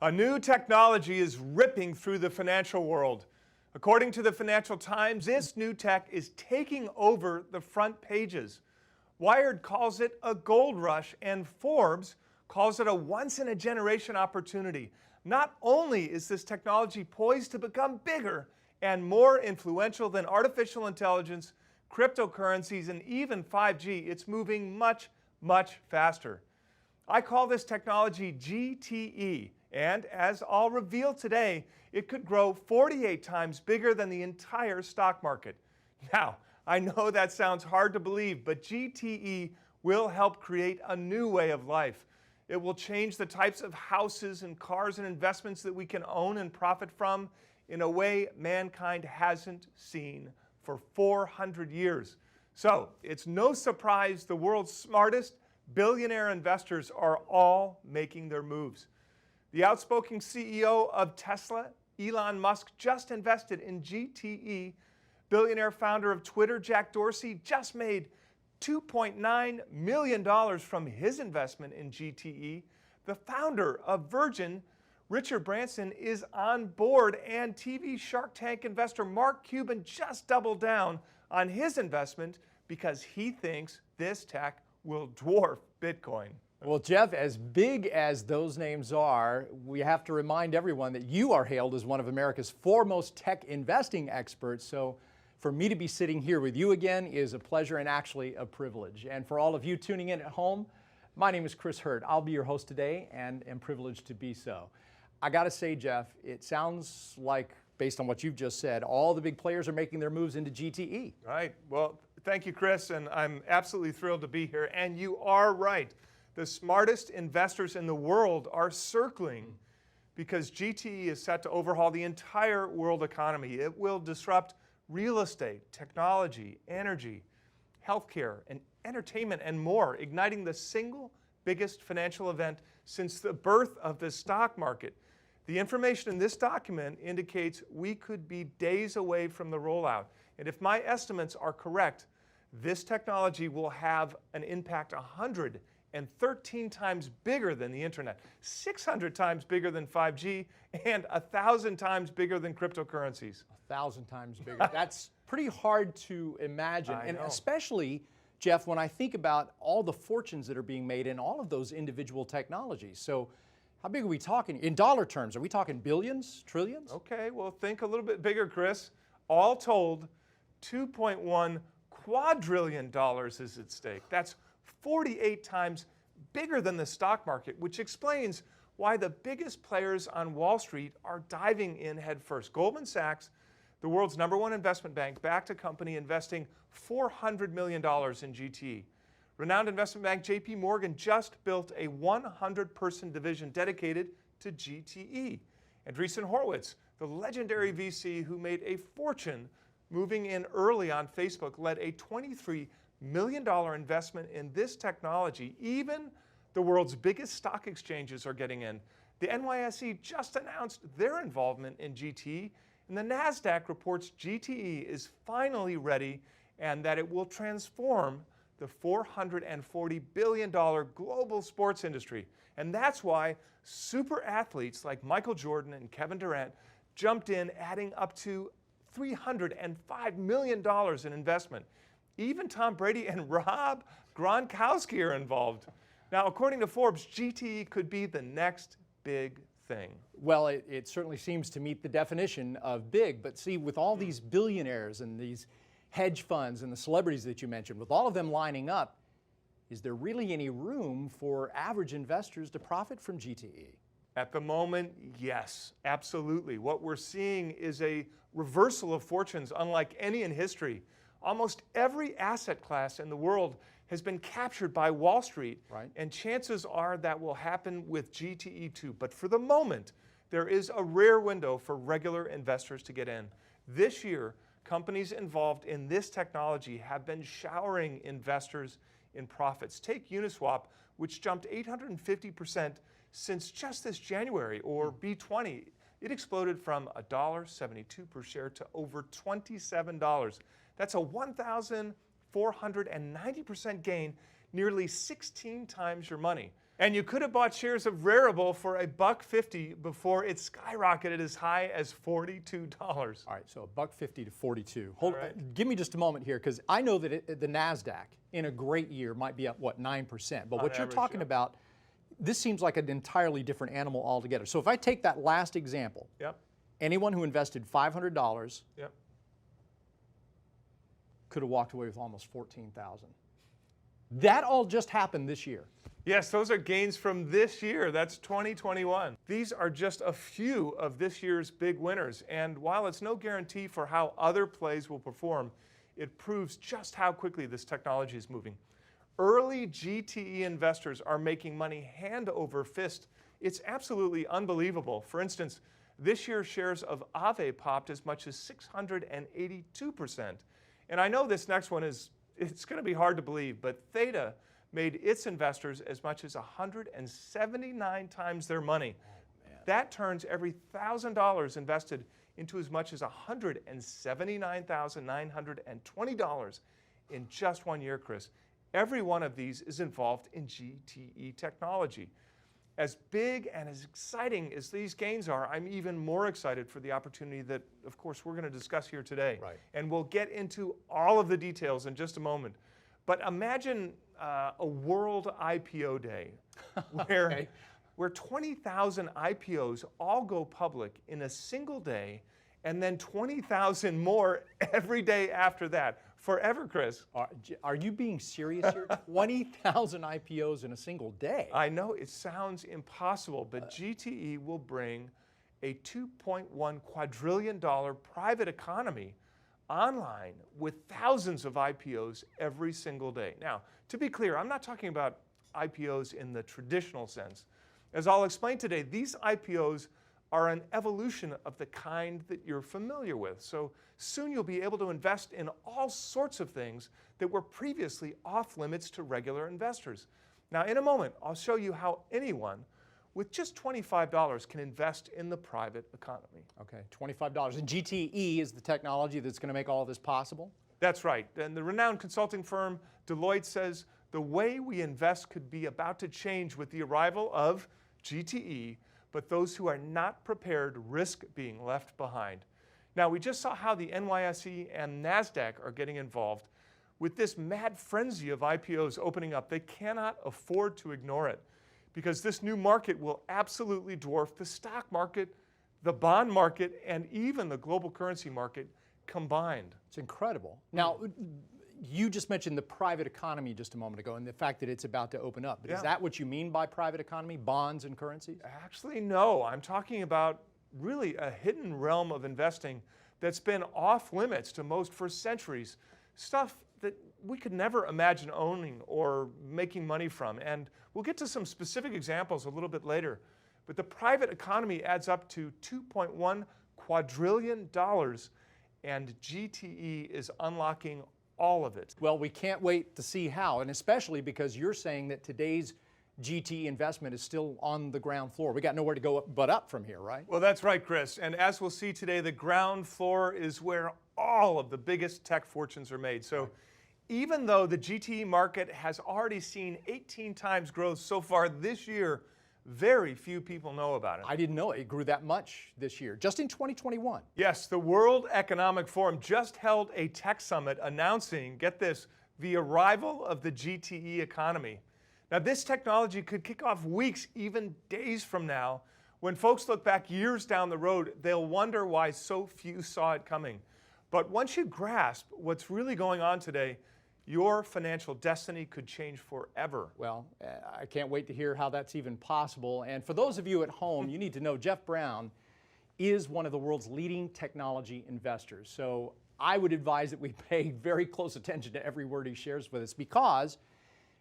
A new technology is ripping through the financial world. According to the Financial Times, this new tech is taking over the front pages. Wired calls it a gold rush, and Forbes calls it a once-in-a-generation opportunity. Not only is this technology poised to become bigger and more influential than artificial intelligence, cryptocurrencies, and even 5G, it's moving much, much faster. I call this technology G.T.E. And as I'll reveal today, it could grow 48 times bigger than the entire stock market. Now, I know that sounds hard to believe, but G.T.E. will help create a new way of life. It will change the types of houses and cars and investments that we can own and profit from in a way mankind hasn't seen for 400 years. So, it's no surprise the world's smartest billionaire investors are all making their moves. The outspoken CEO of Tesla, Elon Musk, just invested in G.T.E. Billionaire founder of Twitter, Jack Dorsey, just made $2.9 million from his investment in G.T.E. The founder of Virgin, Richard Branson, is on board, and TV Shark Tank investor Mark Cuban just doubled down on his investment because he thinks this tech will dwarf Bitcoin. Well, Jeff, as big as those names are, we have to remind everyone that you are hailed as one of America's foremost tech investing experts. So for me to be sitting here with you again is a pleasure and actually a privilege. And for all of you tuning in at home, my name is Chris Hurd. I'll be your host today and am privileged to be so. I got to say, Jeff, it sounds like, based on what you've just said, all the big players are making their moves into G.T.E. Right. Well, thank you, Chris, and I'm absolutely thrilled to be here. And you are right. The smartest investors in the world are circling because G.T.E. is set to overhaul the entire world economy. It will disrupt real estate, technology, energy, healthcare, and entertainment, and more, igniting the single biggest financial event since the birth of the stock market. The information in this document indicates we could be days away from the rollout. And if my estimates are correct, this technology will have an impact 113 times bigger than the internet, 600 times bigger than 5G, and 1,000 times bigger than cryptocurrencies. 1,000 times bigger. That's pretty hard to imagine. I And know. especially, Jeff, when I think about all the fortunes that are being made in all of those individual technologies. So how big are we talking? In dollar terms, are we talking billions, trillions? Okay, well, think a little bit bigger, Chris. All told, $2.1 quadrillion is at stake. That's 48 times bigger than the stock market, which explains why the biggest players on Wall Street are diving in headfirst. Goldman Sachs, the world's #1 investment bank, backed a company investing $400 million in G.T.E. Renowned investment bank J.P. Morgan just built a 100-person division dedicated to G.T.E. Andreessen Horowitz, the legendary VC who made a fortune moving in early on Facebook, led a $23 million investment in this technology. Even the world's biggest stock exchanges are getting in. The NYSE just announced their involvement in G.T.E., and the NASDAQ reports G.T.E. is finally ready and that it will transform the $440 billion global sports industry. And that's why super athletes like Michael Jordan and Kevin Durant jumped in, adding up to $305 million in investment. Even Tom Brady and Rob Gronkowski are involved. Now, according to Forbes, G.T.E. could be the next big thing. Well, it certainly seems to meet the definition of big. But see, with all these billionaires and these hedge funds and the celebrities that you mentioned, with all of them lining up, is there really any room for average investors to profit from G.T.E.? At the moment, yes, absolutely. What we're seeing is a reversal of fortunes unlike any in history. Almost every asset class in the world has been captured by Wall Street, right? And chances are that will happen with G.T.E. too. But for the moment, there is a rare window for regular investors to get in. This year, companies involved in this technology have been showering investors in profits. Take Uniswap, which jumped 850% since just this January, or B20. It exploded from $1.72 per share to over $27. That's a 1,490% gain, nearly 16 times your money. And you could have bought shares of Rarible for $1.50 before it skyrocketed as high as $42. All right, so $1.50 to 42. Right. Give me just a moment here, because I know that the NASDAQ in a great year might be up, what, 9%. But what you're talking about, this seems like an entirely different animal altogether. So if I take that last example, Yep. anyone who invested $500 Yep. could have walked away with almost $14,000. That all just happened this year. Yes, those are gains from this year. That's 2021. These are just a few of this year's big winners. And while it's no guarantee for how other plays will perform, it proves just how quickly this technology is moving. Early G.T.E investors are making money hand over fist. It's absolutely unbelievable. For instance, this year shares of Aave popped as much as 682%. And I know this next one it's going to be hard to believe, but Theta made its investors as much as 179 times their money. That turns every $1,000 invested into as much as $179,920 in just 1 year, Chris. Every one of these is involved in G.T.E technology. As big and as exciting as these gains are, I'm even more excited for the opportunity that, of course, we're going to discuss here today. Right. And we'll get into all of the details in just a moment. But imagine a world IPO day where, where 20,000 IPOs all go public in a single day, and then 20,000 more every day after that. Forever, Chris. Are you being serious here? 20,000 IPOs in a single day. I know it sounds impossible, but G.T.E will bring a $2.1 quadrillion private economy online with thousands of IPOs every single day. Now, to be clear, I'm not talking about IPOs in the traditional sense. As I'll explain today, these IPOs are an evolution of the kind that you're familiar with. So soon you'll be able to invest in all sorts of things that were previously off limits to regular investors. Now, in a moment, I'll show you how anyone with just $25 can invest in the private economy. Okay, $25. And G.T.E is the technology that's going to make all of this possible? That's right. And the renowned consulting firm Deloitte says the way we invest could be about to change with the arrival of G.T.E, but those who are not prepared risk being left behind. Now, we just saw how the NYSE and NASDAQ are getting involved. With this mad frenzy of IPOs opening up, they cannot afford to ignore it, because this new market will absolutely dwarf the stock market, the bond market, and even the global currency market combined. It's incredible. Now, you just mentioned the private economy just a moment ago and the fact that it's about to open up. But is that what you mean by private economy, bonds and currencies? Actually, no. I'm talking about really a hidden realm of investing that's been off limits to most for centuries. Stuff that we could never imagine owning or making money from. And we'll get to some specific examples a little bit later. But the private economy adds up to $2.1 quadrillion, and G.T.E is unlocking all of it. Well, we can't wait to see how, and especially because you're saying that today's G.T.E investment is still on the ground floor. We got nowhere to go but up from here, right? Well, that's right, Chris. And as we'll see today, the ground floor is where all of the biggest tech fortunes are made. So even though the G.T.E market has already seen 18 times growth so far this year, very few people know about it. I didn't know it grew that much this year, just in 2021. Yes, the World Economic Forum just held a tech summit announcing, get this, the arrival of the G.T.E economy. Now, this technology could kick off weeks, even days from now. When folks look back years down the road, they'll wonder why so few saw it coming. But once you grasp what's really going on today, your financial destiny could change forever. Well, I can't wait to hear how that's even possible. And for those of you at home, you need to know Jeff Brown is one of the world's leading technology investors. So I would advise that we pay very close attention to every word he shares with us, because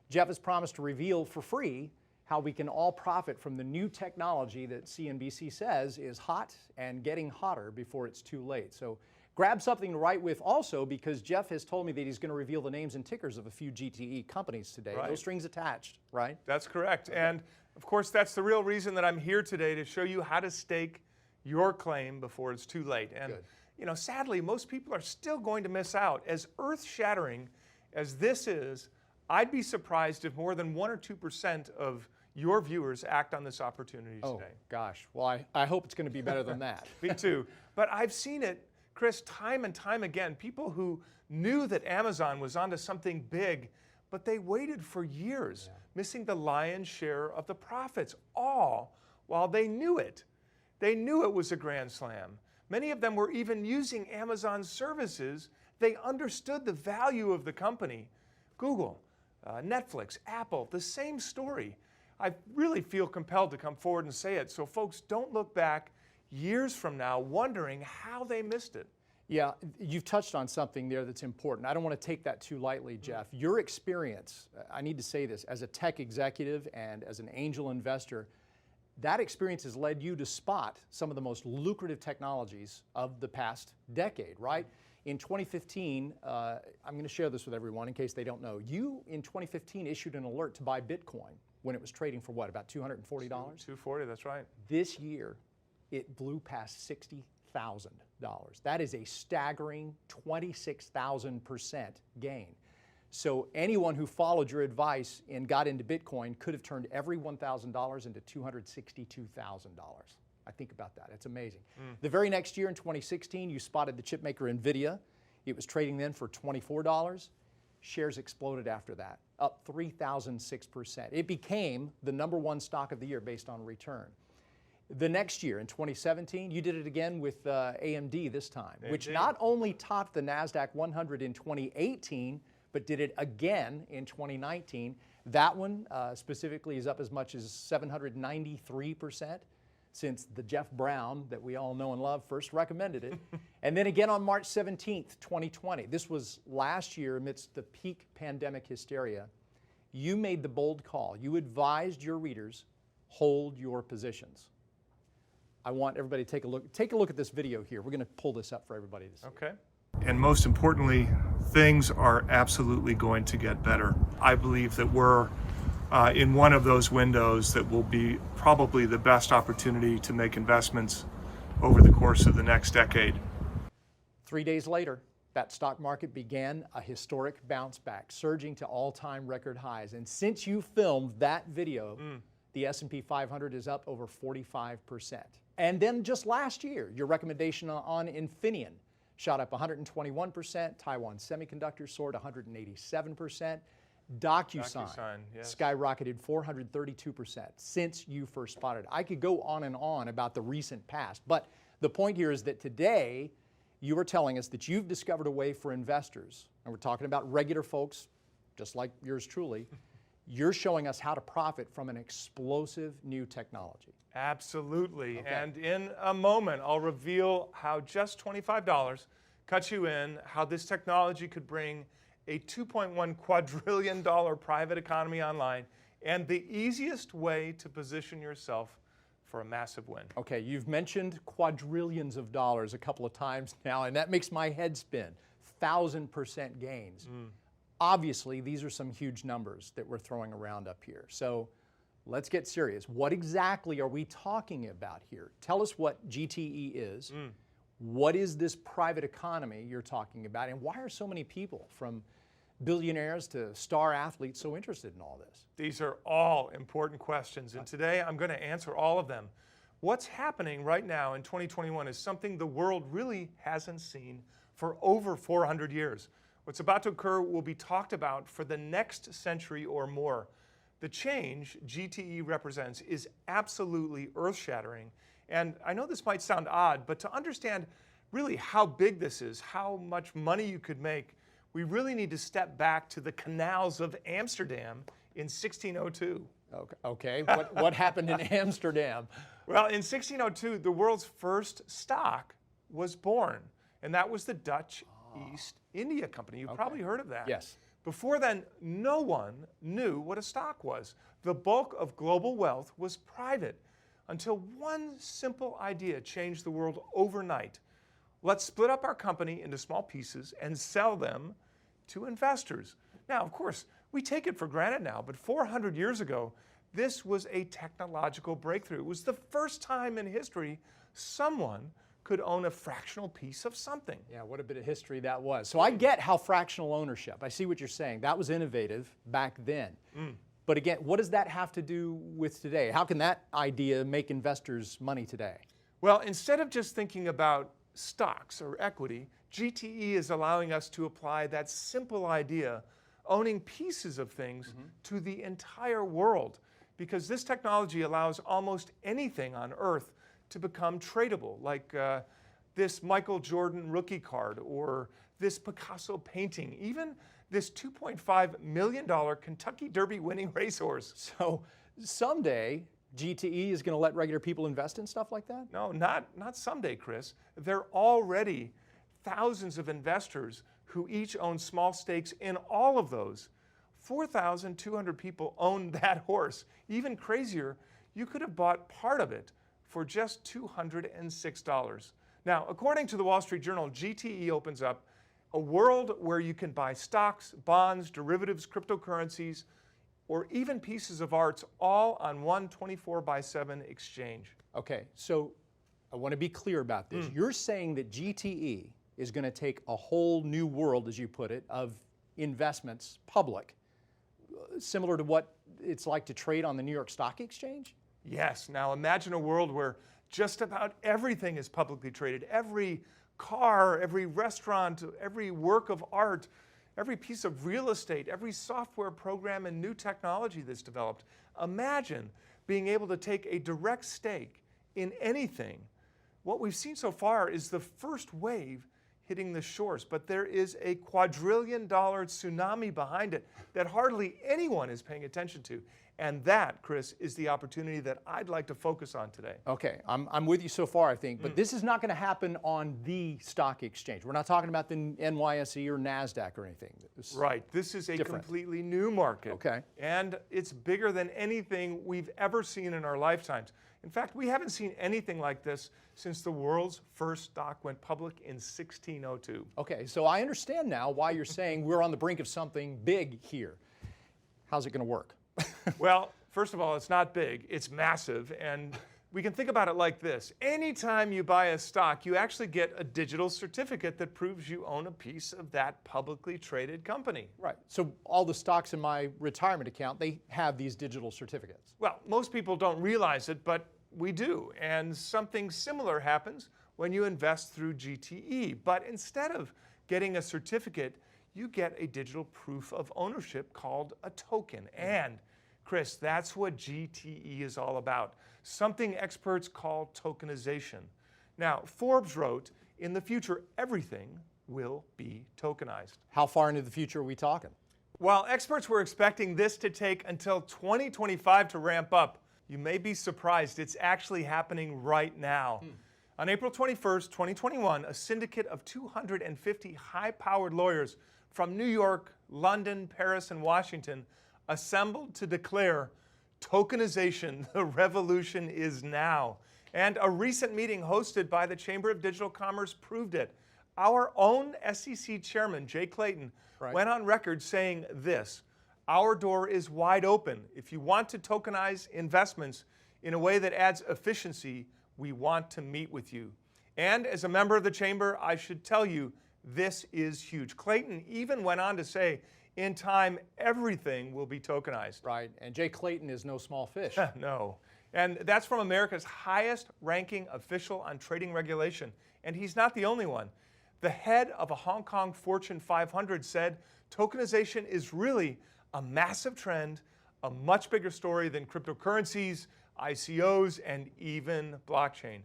Jeff has promised to reveal for free how we can all profit from the new technology that CNBC says is hot and getting hotter before it's too late. So grab something to write with also, because Jeff has told me that he's going to reveal the names and tickers of a few G.T.E companies today. Right. No strings attached, right? That's correct. And of course, that's the real reason that I'm here today, to show you how to stake your claim before it's too late. And you know, sadly, most people are still going to miss out. As earth-shattering as this is, I'd be surprised if more than 1 or 2% of your viewers act on this opportunity Oh, today? gosh. Well, I hope it's going to be better than that. Me too. But I've seen it, Chris, time and time again. People who knew that Amazon was onto something big, but they waited for years, missing the lion's share of the profits, all while they knew it. They knew it was a grand slam. Many of them were even using Amazon's services. They understood the value of the company. Google, Netflix, Apple, the same story. I really feel compelled to come forward and say it, so folks don't look back years from now wondering how they missed it. Yeah, you've touched on something there that's important. I don't want to take that too lightly, Jeff. Your experience, I need to say this, as a tech executive and as an angel investor, that experience has led you to spot some of the most lucrative technologies of the past decade, right? In 2015, I'm going to share this with everyone in case they don't know. You, in 2015, issued an alert to buy Bitcoin when it was trading for what, about $240? $240, that's right. This year, it blew past $60,000. That is a staggering 26,000% gain. So anyone who followed your advice and got into Bitcoin could have turned every $1,000 into $262,000. I think about that. It's amazing. The very next year in 2016, you spotted the chipmaker NVIDIA. It was trading then for $24. Shares exploded after that, up 3,006%. It became the #1 stock of the year based on return. The next year, in 2017, you did it again with AMD this time, which not only topped the NASDAQ 100 in 2018, but did it again in 2019. That one specifically is up as much as 793% since the Jeff Brown that we all know and love first recommended it. And then again on March 17th, 2020. This was last year amidst the peak pandemic hysteria. You made the bold call. You advised your readers, hold your positions. I want everybody to take a look at this video here. We're going to pull this up for everybody to see. Okay. And most importantly, things are absolutely going to get better. I believe that we're in one of those windows that will be probably the best opportunity to make investments over the course of the next decade. 3 days later, that stock market began a historic bounce back, surging to all-time record highs. And since you filmed that video, the S&P 500 is up over 45%. And then just last year, your recommendation on Infineon shot up 121%, Taiwan Semiconductor soared 187%, DocuSign yes. skyrocketed 432% since you first spotted it. I could go on and on about the recent past, but the point here is that today you are telling us that you've discovered a way for investors, and we're talking about regular folks just like yours truly, you're showing us how to profit from an explosive new technology. Absolutely. Okay. And in a moment, I'll reveal how just $25 cuts you in, how this technology could bring a $2.1 quadrillion private economy online, and the easiest way to position yourself for a massive win. Okay, you've mentioned quadrillions of dollars a couple of times now, and that makes my head spin. 1,000% gains. Obviously, these are some huge numbers that we're throwing around up here. So let's get serious. What exactly are we talking about here? Tell us what G.T.E is. What is this private economy you're talking about? And why are so many people, from billionaires to star athletes, so interested in all this? These are all important questions, and today I'm going to answer all of them. What's happening right now in 2021 is something the world really hasn't seen for over 400 years. What's about to occur will be talked about for the next century or more. The change G.T.E represents is absolutely earth-shattering. And I know this might sound odd, but to understand really how big this is, how much money you could make, we really need to step back to the canals of Amsterdam in 1602. Okay. What happened in Amsterdam? Well, in 1602, the world's first stock was born, and that was the Dutch East India Company. You've probably heard of that. Yes. Before then, no one knew what a stock was. The bulk of global wealth was private, until one simple idea changed the world overnight. Let's split up our company into small pieces and sell them to investors. Now, of course, we take it for granted now, but 400 years ago, this was a technological breakthrough. It was the first time in history someone could own a fractional piece of something. Yeah, what a bit of history that was. So I get how fractional ownership, I see what you're saying. That was innovative back then. But again, what does that have to do with today? How can that idea make investors money today? Well, instead of just thinking about stocks or equity, G.T.E is allowing us to apply that simple idea, owning pieces of things, to the entire world. Because this technology allows almost anything on Earth to become tradable, like this Michael Jordan rookie card or this Picasso painting, even this $2.5 million Kentucky Derby winning racehorse. So someday, G.T.E is going to let regular people invest in stuff like that? No, not someday, Chris. There are already thousands of investors who each own small stakes in all of those. 4,200 people own that horse. Even crazier, you could have bought part of it for just $206. Now, according to the Wall Street Journal, G.T.E opens up a world where you can buy stocks, bonds, derivatives, cryptocurrencies, or even pieces of arts all on one 24/7 exchange. Okay, so I want to be clear about this. You're saying that G.T.E is going to take a whole new world, as you put it, of investments public, similar to what it's like to trade on the New York Stock Exchange? Yes. Now imagine a world where just about everything is publicly traded. Every car, every restaurant, every work of art, every piece of real estate, every software program and new technology that's developed. Imagine being able to take a direct stake in anything. What we've seen so far is the first wave hitting the shores, but there is a quadrillion-dollar tsunami behind it that hardly anyone is paying attention to. And that, Chris, is the opportunity that I'd like to focus on today. Okay, I'm with you so far, I think, but this is not going to happen on the stock exchange. We're not talking about the NYSE or NASDAQ or anything. Right, this is a completely new market. Okay. And it's bigger than anything we've ever seen in our lifetimes. In fact, we haven't seen anything like this since the world's first stock went public in 1602. Okay, so I understand now why you're saying we're on the brink of something big here. How's it going to work? Well, first of all, it's not big, it's massive, and we can think about it like this. Anytime you buy a stock, you actually get a digital certificate that proves you own a piece of that publicly traded company. Right, so all the stocks in my retirement account, they have these digital certificates. Well, most people don't realize it, but we do, and something similar happens when you invest through G.T.E. But instead of getting a certificate, you get a digital proof of ownership called a token. And Chris, that's what G.T.E is all about, something experts call tokenization. Now, Forbes wrote, in the future, everything will be tokenized. How far into the future are we talking? While experts were expecting this to take until 2025 to ramp up, you may be surprised it's actually happening right now. On April 21st, 2021, a syndicate of 250 high-powered lawyers from New York, London, Paris, and Washington assembled to declare tokenization, the revolution is now. And a recent meeting hosted by the Chamber of Digital Commerce proved it. Our own SEC chairman, Jay Clayton, went on record saying this: our door is wide open. If you want to tokenize investments in a way that adds efficiency, we want to meet with you. And as a member of the chamber, I should tell you, this is huge. Clayton even went on to say, in time, everything will be tokenized. Right, and Jay Clayton is no small fish. No. And that's from America's highest ranking official on trading regulation. And he's not the only one. The head of a Hong Kong Fortune 500 said, tokenization is really a massive trend, a much bigger story than cryptocurrencies, ICOs, and even blockchain.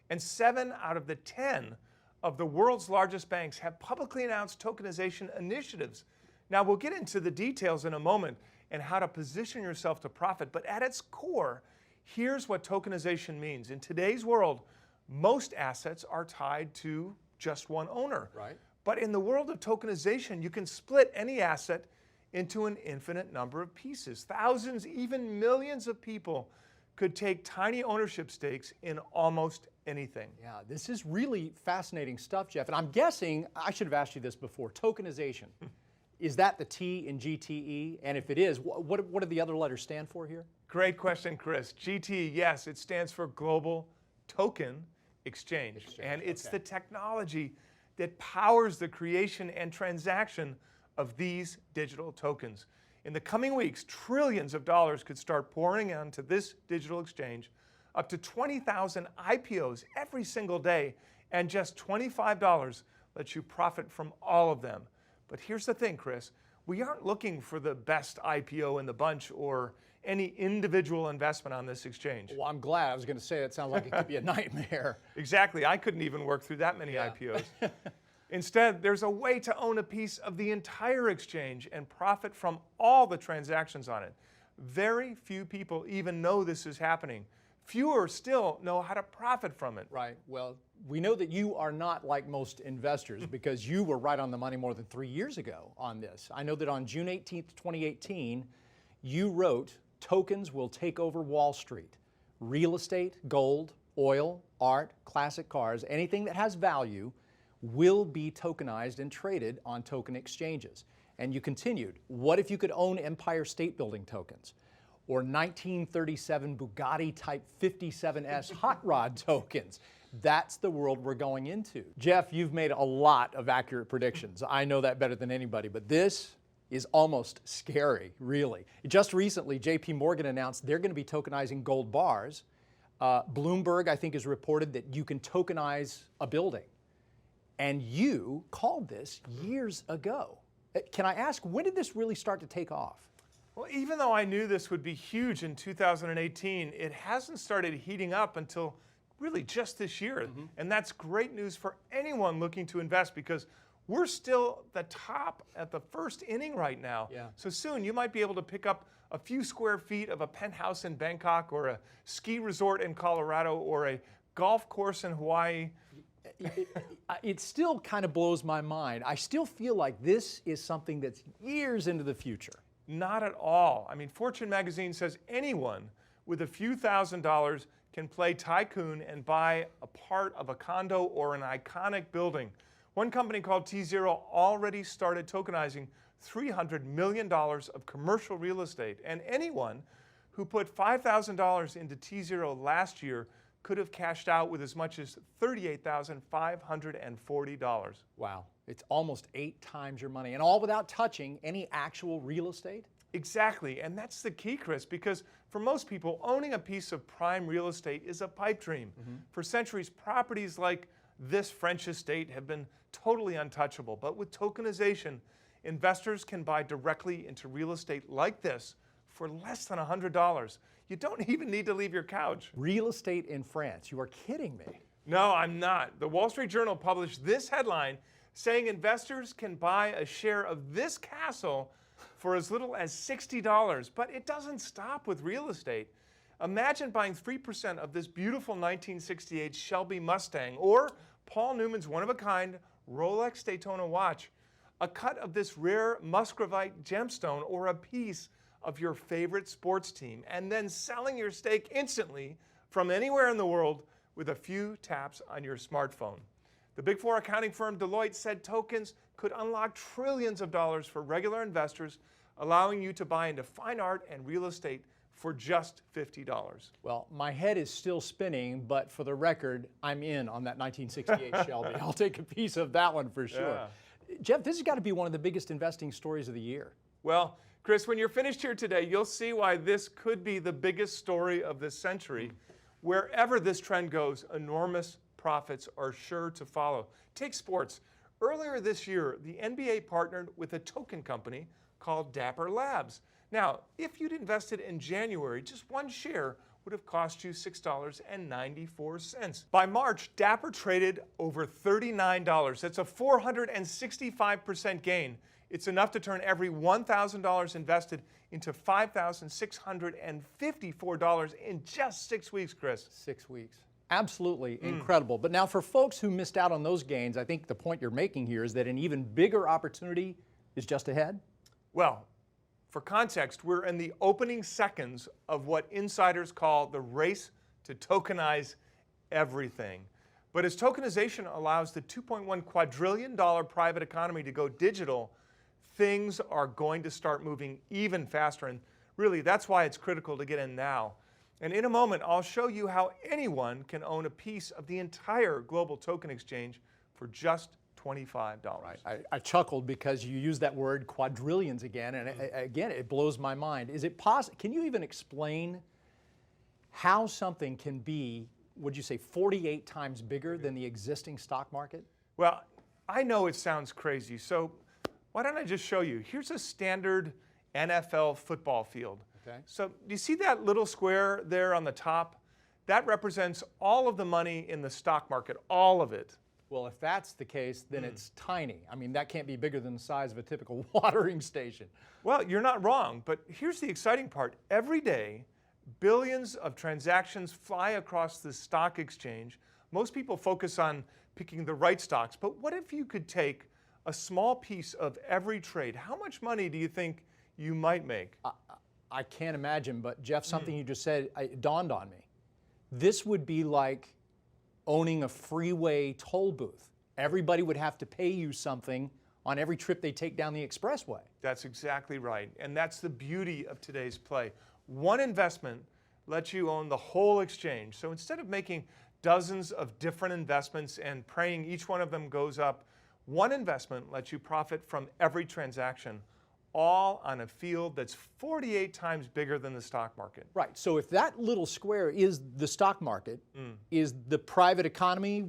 And 7 out of the 10 of the world's largest banks have publicly announced tokenization initiatives. Now, we'll get into the details in a moment and how to position yourself to profit, but at its core, here's what tokenization means. In today's world, most assets are tied to just one owner. Right. But in the world of tokenization, you can split any asset into an infinite number of pieces. Thousands, even millions of people could take tiny ownership stakes in almost anything. Yeah, this is really fascinating stuff, Jeff. And I'm guessing, I should have asked you this before, tokenization. Is that the T in G.T.E? And if it is, what do the other letters stand for here? Great question, Chris. G.T.E, yes, it stands for Global Token Exchange. And it's the technology that powers the creation and transaction of these digital tokens. In the coming weeks, trillions of dollars could start pouring onto this digital exchange, up to 20,000 IPOs every single day, and just $25 lets you profit from all of them. But here's the thing, Chris, we aren't looking for the best IPO in the bunch or any individual investment on this exchange. Well, I'm glad. I was going to say it sounds like it could be a nightmare. Exactly. I couldn't even work through that many IPOs. Instead, there's a way to own a piece of the entire exchange and profit from all the transactions on it. Very few people even know this is happening. Fewer still know how to profit from it. Right. Well, we know that you are not like most investors because you were right on the money more than 3 years ago on this. I know that on June 18th, 2018, you wrote, "Tokens will take over Wall Street. Real estate, gold, oil, art, classic cars, anything that has value will be tokenized and traded on token exchanges." And you continued, "What if you could own Empire State Building tokens or 1937 Bugatti Type 57S hot rod tokens?" That's the world we're going into. Jeff, you've made a lot of accurate predictions. I know that better than anybody, but this is almost scary, really. Just recently, JP Morgan announced they're going to be tokenizing gold bars. Bloomberg, I think, has reported that you can tokenize a building. And you called this years ago. Can I ask, when did this really start to take off? Well, even though I knew this would be huge in 2018, it hasn't started heating up until really just this year. And that's great news for anyone looking to invest because we're still the top at the first inning right now. Yeah. So soon you might be able to pick up a few square feet of a penthouse in Bangkok or a ski resort in Colorado or a golf course in Hawaii. It still kind of blows my mind. I still feel like this is something that's years into the future. Not at all. I mean, Fortune magazine says anyone with a few $1,000s can play tycoon and buy a part of a condo or an iconic building. One company called T0 already started tokenizing $300 million of commercial real estate, and anyone who put $5,000 into T0 last year could have cashed out with as much as $38,540. Wow, it's almost 8 times your money, and all without touching any actual real estate? Exactly, and that's the key, Chris, because for most people, owning a piece of prime real estate is a pipe dream. For centuries, properties like this French estate have been totally untouchable, but with tokenization, investors can buy directly into real estate like this for less than $100. You don't even need to leave your couch. Real estate in France, you are kidding me. No, I'm not. The Wall Street Journal published this headline saying investors can buy a share of this castle for as little as $60, but it doesn't stop with real estate. Imagine buying 3% of this beautiful 1968 Shelby Mustang or Paul Newman's one-of-a-kind Rolex Daytona watch, a cut of this rare muscovite gemstone, or a piece of your favorite sports team, and then selling your stake instantly from anywhere in the world with a few taps on your smartphone. The Big Four accounting firm Deloitte said tokens could unlock trillions of dollars for regular investors, allowing you to buy into fine art and real estate for just $50. Well, my head is still spinning, but for the record, I'm in on that 1968 Shelby. I'll take a piece of that one for sure. Yeah. Jeff, this has got to be one of the biggest investing stories of the year. Well, Chris, when you're finished here today, you'll see why this could be the biggest story of this century. Wherever this trend goes, enormous profits are sure to follow. Take sports. Earlier this year, the NBA partnered with a token company called Dapper Labs. Now, if you'd invested in January, just one share would have cost you $6.94. By March, Dapper traded over $39. That's a 465% gain. It's enough to turn every $1,000 invested into $5,654 in just 6 weeks, Chris. 6 weeks. Absolutely incredible. But now for folks who missed out on those gains, I think the point you're making here is that an even bigger opportunity is just ahead. Well, for context, we're in the opening seconds of what insiders call the race to tokenize everything. But as tokenization allows the $2.1 quadrillion private economy to go digital, things are going to start moving even faster. And really, that's why it's critical to get in now. And in a moment, I'll show you how anyone can own a piece of the entire global token exchange for just $25. I chuckled because you used that word quadrillions again, and again, it blows my mind. Is it possible? Can you even explain how something can be, would you say, 48 times bigger than the existing stock market? Well, I know it sounds crazy, so why don't I just show you? Here's a standard NFL football field. Okay. So do you see that little square there on the top? That represents all of the money in the stock market, all of it. Well, if that's the case, then it's tiny. I mean, that can't be bigger than the size of a typical watering station. Well, you're not wrong, but here's the exciting part. Every day, billions of transactions fly across the stock exchange. Most people focus on picking the right stocks, but what if you could take a small piece of every trade? How much money do you think you might make? I can't imagine, but Jeff, something you just said, it dawned on me. This would be like owning a freeway toll booth. Everybody would have to pay you something on every trip they take down the expressway. That's exactly right. And that's the beauty of today's play. One investment lets you own the whole exchange. So instead of making dozens of different investments and praying each one of them goes up, one investment lets you profit from every transaction, all on a field that's 48 times bigger than the stock market. Right. So if that little square is the stock market, is the private economy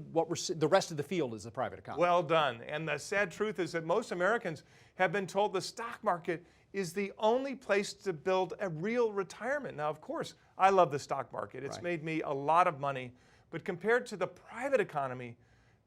the rest of the field is the private economy? Well done. And the sad truth is that most Americans have been told the stock market is the only place to build a real retirement. Now, of course, I love the stock market. It's made me a lot of money. But compared to the private economy,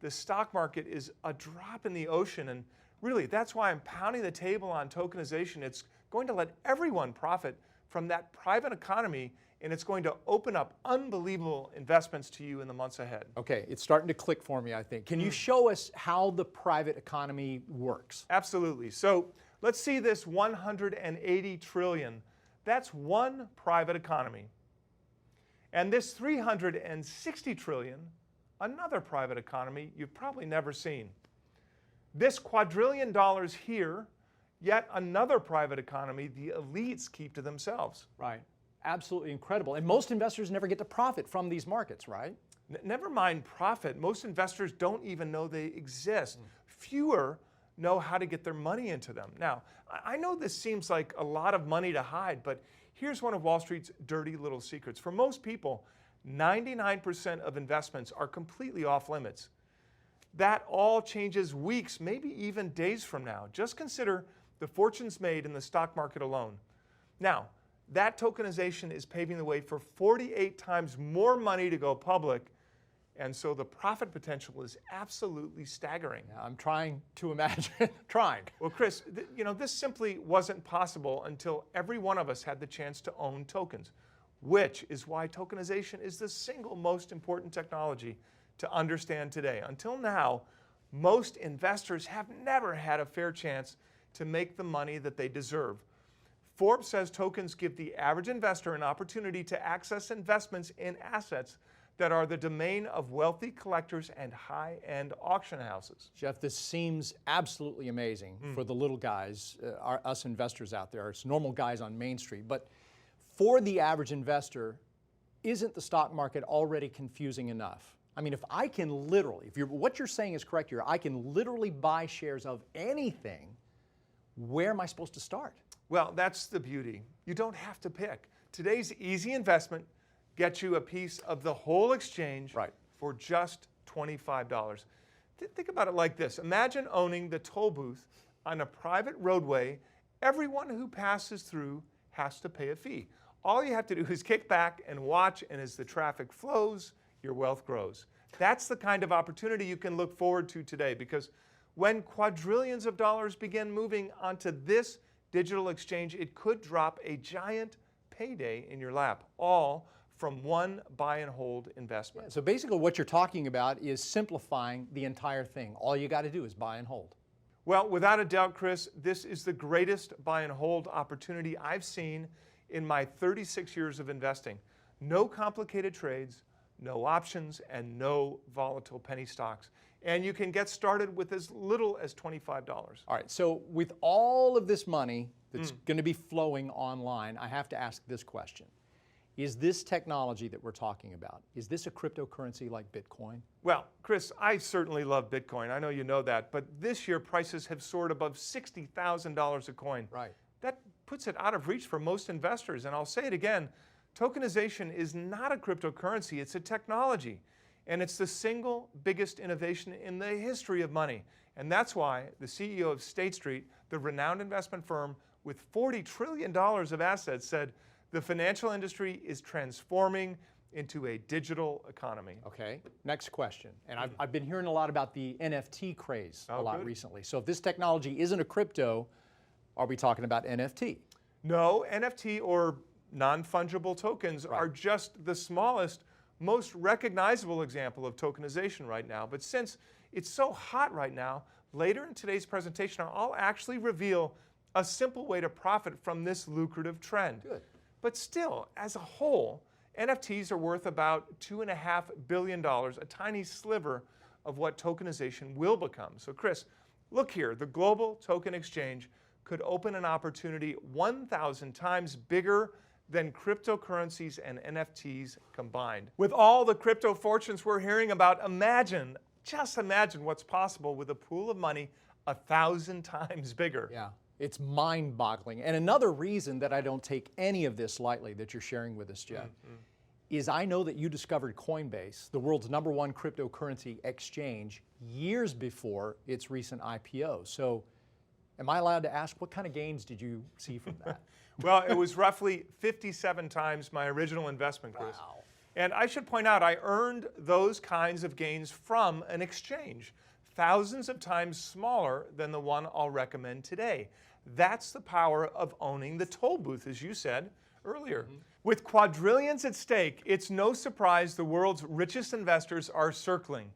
the stock market is a drop in the ocean. And really, that's why I'm pounding the table on tokenization. It's going to let everyone profit from that private economy, and it's going to open up unbelievable investments to you in the months ahead. Okay, it's starting to click for me, I think. Can you show us how the private economy works? Absolutely. So let's see this 180 trillion. That's one private economy. And this 360 trillion, another private economy you've probably never seen. This quadrillion dollars here, yet another private economy the elites keep to themselves. Right. Absolutely incredible. And most investors never get to profit from these markets, right? Never mind profit. Most investors don't even know they exist. Fewer know how to get their money into them. Now, I know this seems like a lot of money to hide, but here's one of Wall Street's dirty little secrets. For most people, 99% of investments are completely off limits. That all changes weeks, maybe even days from now. Just consider the fortunes made in the stock market alone. Now, that tokenization is paving the way for 48 times more money to go public, and so the profit potential is absolutely staggering. Yeah, I'm trying to imagine, trying. Well, Chris, this simply wasn't possible until every one of us had the chance to own tokens, which is why tokenization is the single most important technology to understand today. Until now, most investors have never had a fair chance to make the money that they deserve. Forbes says tokens give the average investor an opportunity to access investments in assets that are the domain of wealthy collectors and high-end auction houses. Jeff, this seems absolutely amazing for the little guys, us investors out there. It's normal guys on Main Street. But for the average investor, isn't the stock market already confusing enough? I mean, if I can literally, what you're saying is correct here, I can literally buy shares of anything, where am I supposed to start? Well, that's the beauty. You don't have to pick. Today's easy investment gets you a piece of the whole exchange for just $25. Think about it like this. Imagine owning the toll booth on a private roadway. Everyone who passes through has to pay a fee. All you have to do is kick back and watch, and as the traffic flows, your wealth grows. That's the kind of opportunity you can look forward to today, because when quadrillions of dollars begin moving onto this digital exchange, it could drop a giant payday in your lap, all from one buy and hold investment. Yeah, so basically what you're talking about is simplifying the entire thing. All you got to do is buy and hold. Well, without a doubt, Chris, this is the greatest buy and hold opportunity I've seen in my 36 years of investing. No complicated trades, no options, and no volatile penny stocks. And you can get started with as little as $25. All right, so with all of this money that's going to be flowing online, I have to ask this question. Is this technology that we're talking about, is this a cryptocurrency like Bitcoin? Well, Chris, I certainly love Bitcoin. I know you know that. But this year, prices have soared above $60,000 a coin. Right. That puts it out of reach for most investors. And I'll say it again, tokenization is not a cryptocurrency, it's a technology. And it's the single biggest innovation in the history of money. And that's why the CEO of State Street, the renowned investment firm with $40 trillion of assets, said the financial industry is transforming into a digital economy. Okay, next question. And I've been hearing a lot about the NFT craze a lot good. recently. So if this technology isn't a crypto, are we talking about NFT? No, NFT or non-fungible tokens are just the smallest, most recognizable example of tokenization right now. But since it's so hot right now, later in today's presentation, I'll actually reveal a simple way to profit from this lucrative trend. Good. But still, as a whole, NFTs are worth about $2.5 billion, a tiny sliver of what tokenization will become. So Chris, look here, the global token exchange could open an opportunity 1,000 times bigger than cryptocurrencies and NFTs combined. With all the crypto fortunes we're hearing about, just imagine what's possible with a pool of money 1,000 times bigger. Yeah, it's mind-boggling. And another reason that I don't take any of this lightly that you're sharing with us, Jeff, is I know that you discovered Coinbase, the world's #1 cryptocurrency exchange, years before its recent IPO. So am I allowed to ask, what kind of gains did you see from that? Well, it was roughly 57 times my original investment, Chris. Wow. And I should point out, I earned those kinds of gains from an exchange, thousands of times smaller than the one I'll recommend today. That's the power of owning the toll booth, as you said earlier. With quadrillions at stake, it's no surprise the world's richest investors are circling.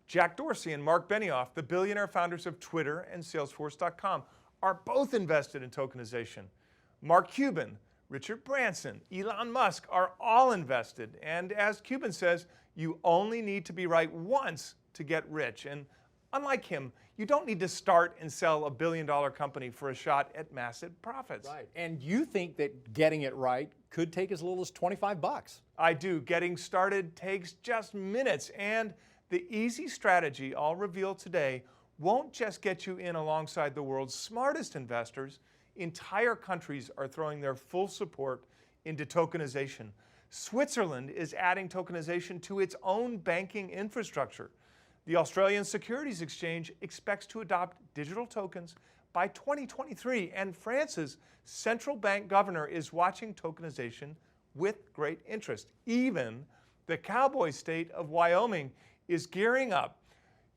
Jack Dorsey and Mark Benioff, the billionaire founders of Twitter and Salesforce.com, are both invested in tokenization. Mark Cuban, Richard Branson, Elon Musk are all invested. And as Cuban says, you only need to be right once to get rich. And unlike him, you don't need to start and sell a billion-dollar company for a shot at massive profits. Right. And you think that getting it right could take as little as 25 bucks. I do. Getting started takes just minutes. And the easy strategy I'll reveal today won't just get you in alongside the world's smartest investors. Entire countries are throwing their full support into tokenization. Switzerland is adding tokenization to its own banking infrastructure. The Australian Securities Exchange expects to adopt digital tokens by 2023, and France's central bank governor is watching tokenization with great interest. Even the cowboy state of Wyoming is gearing up.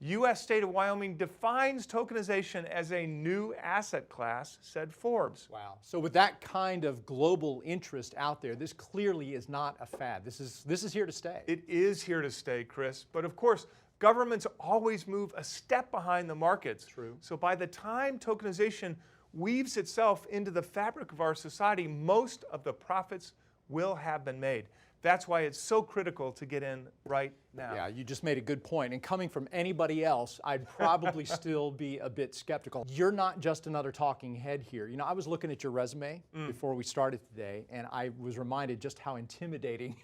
U.S. state of Wyoming defines tokenization as a new asset class, said Forbes. Wow. So with that kind of global interest out there, this clearly is not a fad. This is here to stay. It is here to stay, Chris. But of course, governments always move a step behind the markets. True. So by the time tokenization weaves itself into the fabric of our society, most of the profits will have been made. That's why it's so critical to get in right now. Yeah, you just made a good point. And coming from anybody else, I'd probably still be a bit skeptical. You're not just another talking head here. You know, I was looking at your resume before we started today, and I was reminded just how intimidating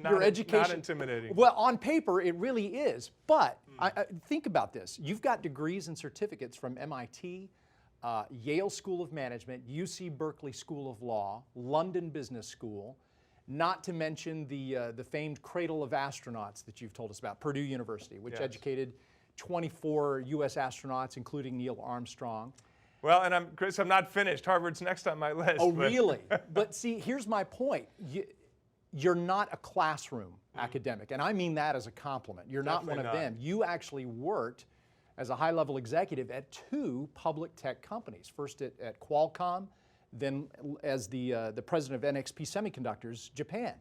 your education. Not intimidating. Well, on paper, it really is. But I think about this. You've got degrees and certificates from MIT, Yale School of Management, UC Berkeley School of Law, London Business School, not to mention the famed cradle of astronauts that you've told us about, Purdue University, which educated 24 U.S. astronauts, including Neil Armstrong. Well, and Chris, I'm not finished. Harvard's next on my list. Oh, really? But see, here's my point. You're not a classroom academic, and I mean that as a compliment. You're Definitely not one of them. You actually worked as a high-level executive at 2 public tech companies, first at Qualcomm, then as the president of NXP Semiconductors, Japan.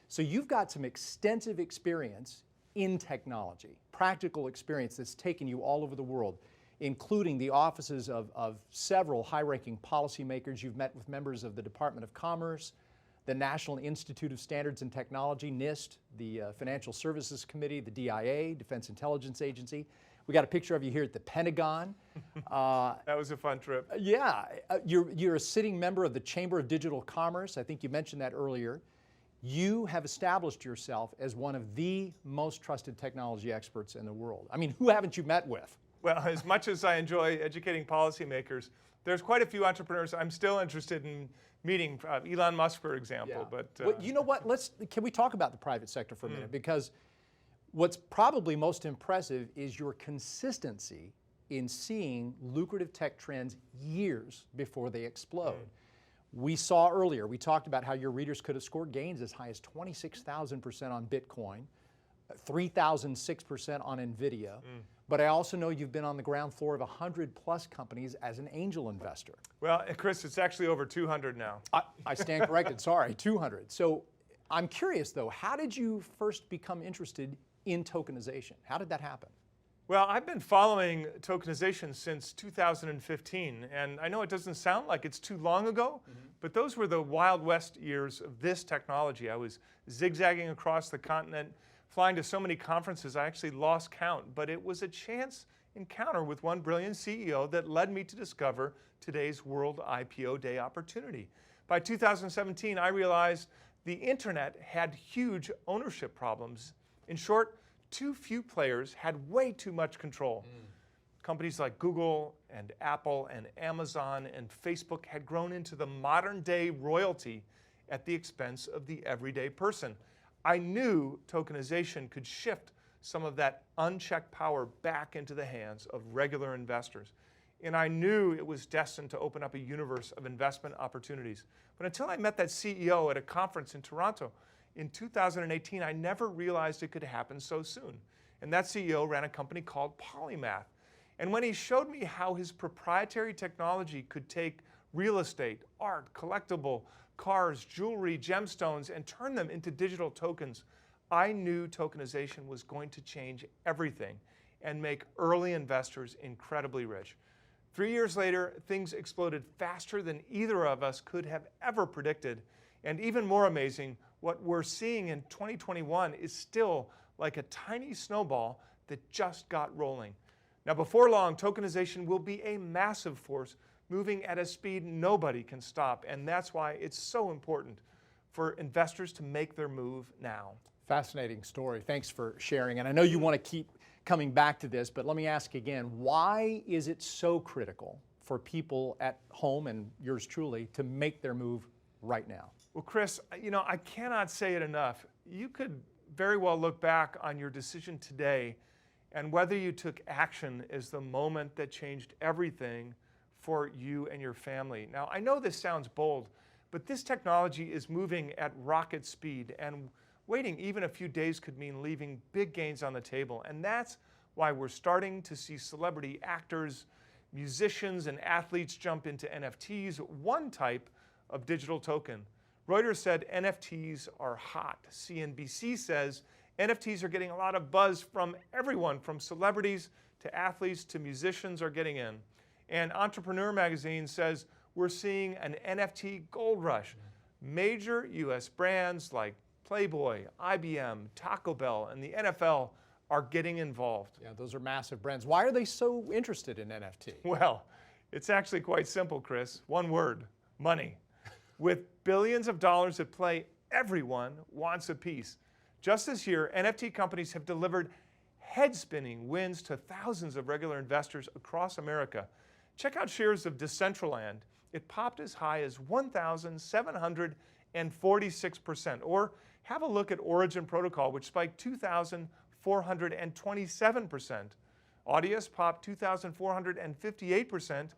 So you've got some extensive experience in technology, practical experience that's taken you all over the world, including the offices of several high-ranking policymakers. You've met with members of the Department of Commerce, the National Institute of Standards and Technology, NIST, the Financial Services Committee, the DIA, Defense Intelligence Agency. We got a picture of you here at the Pentagon. That was a fun trip. Yeah, you're a sitting member of the Chamber of Digital Commerce. I think you mentioned that earlier. you have established yourself as one of the most trusted technology experts in the world. I mean, who haven't you met with? Well, as much as I enjoy educating policymakers, there's quite a few entrepreneurs I'm still interested in meeting. Elon Musk, for example. Yeah. But Well, you know what? Can we talk about the private sector for a minute? Because what's probably most impressive is your consistency in seeing lucrative tech trends years before they explode. We saw earlier, we talked about how your readers could have scored gains as high as 26,000% on Bitcoin, 3,006% on NVIDIA. But I also know you've been on the ground floor of 100 plus companies as an angel investor. well, Chris, it's actually over 200 now. I stand corrected, sorry, 200. So I'm curious though, how did you first become interested in tokenization? How did that happen? Well, I've been following tokenization since 2015, and I know it doesn't sound like it's too long ago, but those were the Wild West years of this technology. I was zigzagging across the continent, flying to so many conferences, I actually lost count, but it was a chance encounter with one brilliant CEO that led me to discover today's World IPO Day opportunity. By 2017, I realized the internet had huge ownership problems. In short, too few players had way too much control. Companies like Google and Apple and Amazon and Facebook had grown into the modern day royalty at the expense of the everyday person. I knew tokenization could shift some of that unchecked power back into the hands of regular investors. And I knew it was destined to open up a universe of investment opportunities. But until I met that CEO at a conference in Toronto, in 2018, I never realized it could happen so soon. And that CEO ran a company called Polymath. And when he showed me how his proprietary technology could take real estate, art, collectible, cars, jewelry, gemstones, and turn them into digital tokens, I knew tokenization was going to change everything and make early investors incredibly rich. 3 years later, things exploded faster than either of us could have ever predicted. And even more amazing, what we're seeing in 2021 is still like a tiny snowball that just got rolling. Now, before long, tokenization will be a massive force moving at a speed nobody can stop, and that's why it's so important for investors to make their move now. Fascinating story. Thanks for sharing. And I know you want to keep coming back to this, but let me ask again, why is it so critical for people at home and yours truly to make their move right now? Well, Chris, I cannot say it enough. You could very well look back on your decision today and whether you took action as the moment that changed everything for you and your family. Now, I know this sounds bold, but this technology is moving at rocket speed, and waiting even a few days could mean leaving big gains on the table. And that's why we're starting to see celebrity actors, musicians, and athletes jump into NFTs, one type of digital token. Reuters said NFTs are hot. CNBC says NFTs are getting a lot of buzz from everyone, from celebrities to athletes to musicians are getting in. And Entrepreneur magazine says we're seeing an NFT gold rush. Major US brands like Playboy, IBM, Taco Bell, and the NFL are getting involved. Yeah, those are massive brands. Why are they so interested in NFT? Well, it's actually quite simple, Chris. One word: money. With billions of dollars at play, everyone wants a piece. Just this year, NFT companies have delivered head-spinning wins to thousands of regular investors across America. Check out shares of Decentraland. It popped as high as 1,746%. Or have a look at Origin Protocol, which spiked 2,427%. Audius popped 2,458%.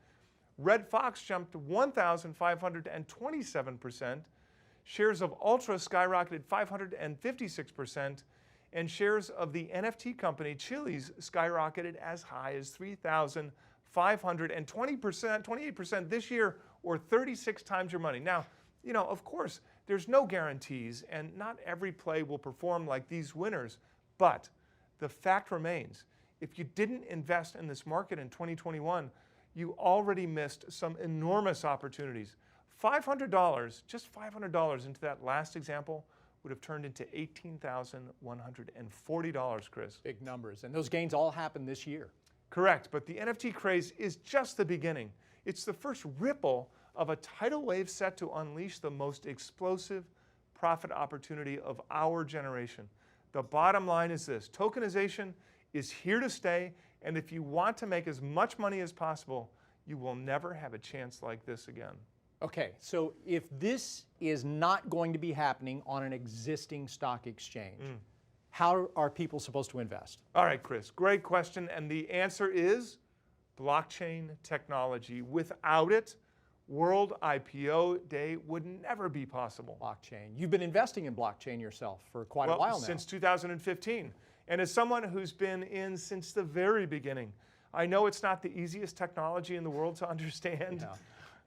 Red Fox jumped 1,527%. Shares of Ultra skyrocketed 556%. And shares of the NFT company Chili's skyrocketed as high as 3,520%, 28% this year, or 36 times your money. Now, of course, there's no guarantees, and not every play will perform like these winners. But the fact remains, if you didn't invest in this market in 2021, you already missed some enormous opportunities. $500, just $500 into that last example would have turned into $18,140, Chris. Big numbers. And those gains all happened this year. Correct, but the NFT craze is just the beginning. It's the first ripple of a tidal wave set to unleash the most explosive profit opportunity of our generation. The bottom line is this: tokenization is here to stay, and if you want to make as much money as possible, you will never have a chance like this again. Okay, so if this is not going to be happening on an existing stock exchange, how are people supposed to invest? All right, Chris, great question, and the answer is blockchain technology. Without it, World IPO Day would never be possible. Blockchain. You've been investing in blockchain yourself for quite a while now. Since 2015. And as someone who's been in since the very beginning, I know it's not the easiest technology in the world to understand. Yeah.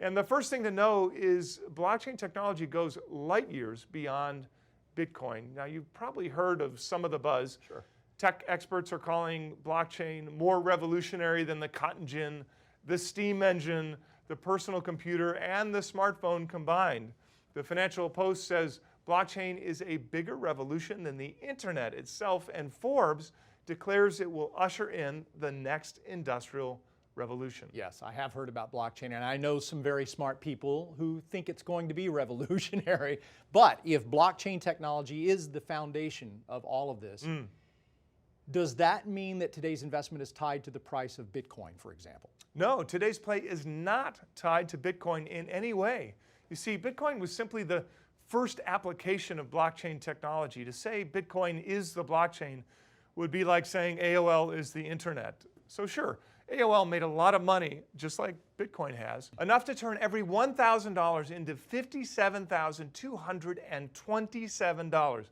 And the first thing to know is blockchain technology goes light years beyond Bitcoin. Now, you've probably heard of some of the buzz. Sure. Tech experts are calling blockchain more revolutionary than the cotton gin, the steam engine, the personal computer, and the smartphone combined. The Financial Post says blockchain is a bigger revolution than the internet itself, and Forbes declares it will usher in the next industrial revolution. Yes, I have heard about blockchain, and I know some very smart people who think it's going to be revolutionary. But if blockchain technology is the foundation of all of this, does that mean that today's investment is tied to the price of Bitcoin, for example? No, today's play is not tied to Bitcoin in any way. You see, Bitcoin was simply the first application of blockchain technology. To say Bitcoin is the blockchain would be like saying AOL is the internet. So sure, AOL made a lot of money, just like Bitcoin has, enough to turn every $1,000 into $57,227.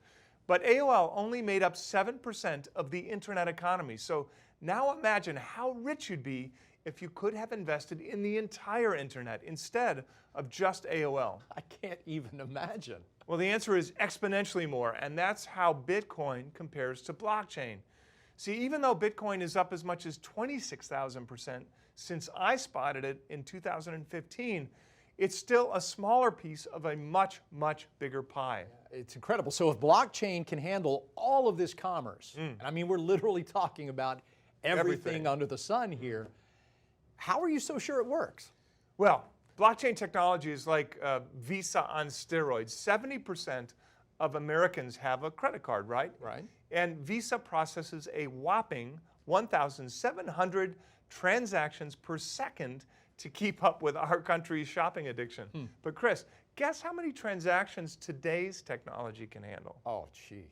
But AOL only made up 7% of the internet economy. So now imagine how rich you'd be if you could have invested in the entire internet instead of just AOL. I can't even imagine. Well, the answer is exponentially more, and that's how Bitcoin compares to blockchain. See, even though Bitcoin is up as much as 26,000% since I spotted it in 2015, it's still a smaller piece of a much, much bigger pie. It's incredible. So if blockchain can handle all of this commerce, and I mean, we're literally talking about everything under the sun here, how are you so sure it works? Well, blockchain technology is like Visa on steroids. 70% of Americans have a credit card, right? Right. And Visa processes a whopping 1,700 transactions per second to keep up with our country's shopping addiction. But Chris, guess how many transactions today's technology can handle? Oh, gee,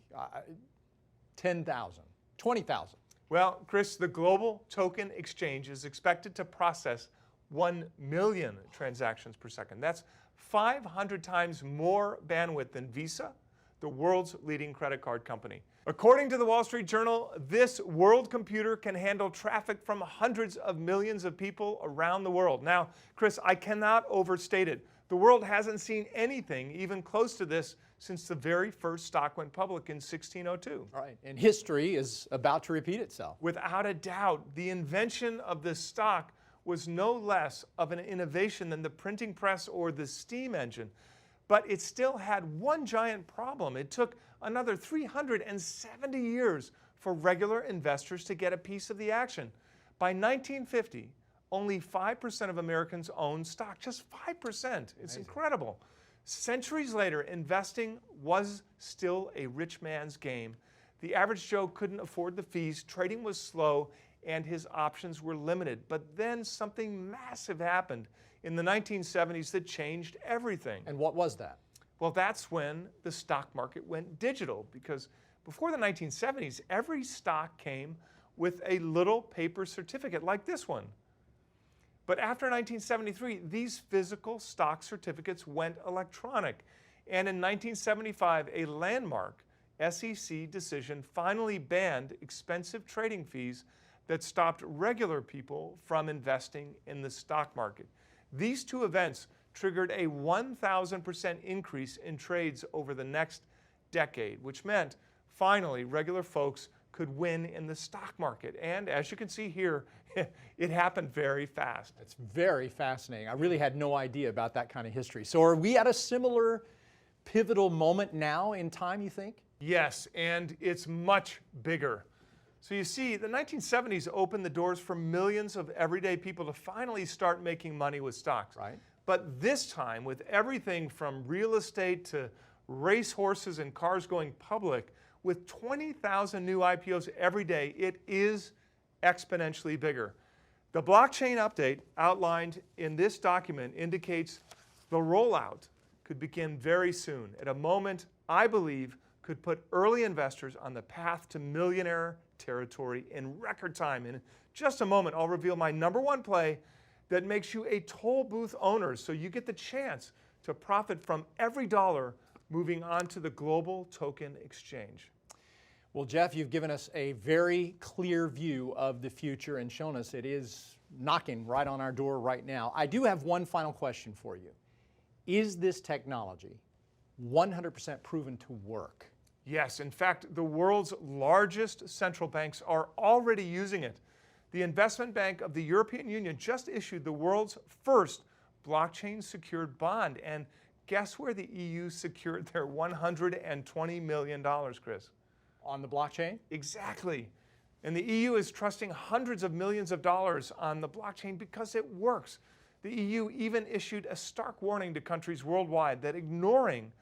10,000, 20,000. Well, Chris, the global token exchange is expected to process 1 million transactions per second. That's 500 times more bandwidth than Visa, the world's leading credit card company. According to the Wall Street Journal, this world computer can handle traffic from hundreds of millions of people around the world. Now, Chris, I cannot overstate it. The world hasn't seen anything even close to this since the very first stock went public in 1602. All right, and history is about to repeat itself. Without a doubt, the invention of the stock was no less of an innovation than the printing press or the steam engine. But it still had one giant problem. It took another 370 years for regular investors to get a piece of the action. By 1950, only 5% of Americans owned stock, just 5%. It's incredible. Centuries later, investing was still a rich man's game. The average Joe couldn't afford the fees, trading was slow, and his options were limited. But then something massive happened in the 1970s that changed everything. And what was that? Well, that's when the stock market went digital, because before the 1970s, every stock came with a little paper certificate like this one. But after 1973, these physical stock certificates went electronic. And in 1975, a landmark SEC decision finally banned expensive trading fees that stopped regular people from investing in the stock market. These two events triggered a 1,000% increase in trades over the next decade, which meant finally regular folks could win in the stock market. And as you can see here, it happened very fast. It's very fascinating. I really had no idea about that kind of history. So are we at a similar pivotal moment now in time, you think? Yes, and it's much bigger. So you see, the 1970s opened the doors for millions of everyday people to finally start making money with stocks. Right. But this time, with everything from real estate to race horses and cars going public. With 20,000 new IPOs every day, it is exponentially bigger. The blockchain update outlined in this document indicates the rollout could begin very soon, at a moment I believe could put early investors on the path to millionaire territory in record time. In just a moment, I'll reveal my #1 play that makes you a toll booth owner, so you get the chance to profit from every dollar moving on to the global token exchange. Well, Jeff, you've given us a very clear view of the future and shown us it is knocking right on our door right now. I do have one final question for you. Is this technology 100% proven to work? Yes, in fact, the world's largest central banks are already using it. The Investment Bank of the European Union just issued the world's first blockchain-secured bond. And guess where the EU secured their $120 million, Chris? On the blockchain? Exactly. And the EU is trusting hundreds of millions of dollars on the blockchain because it works. The EU even issued a stark warning to countries worldwide that ignoring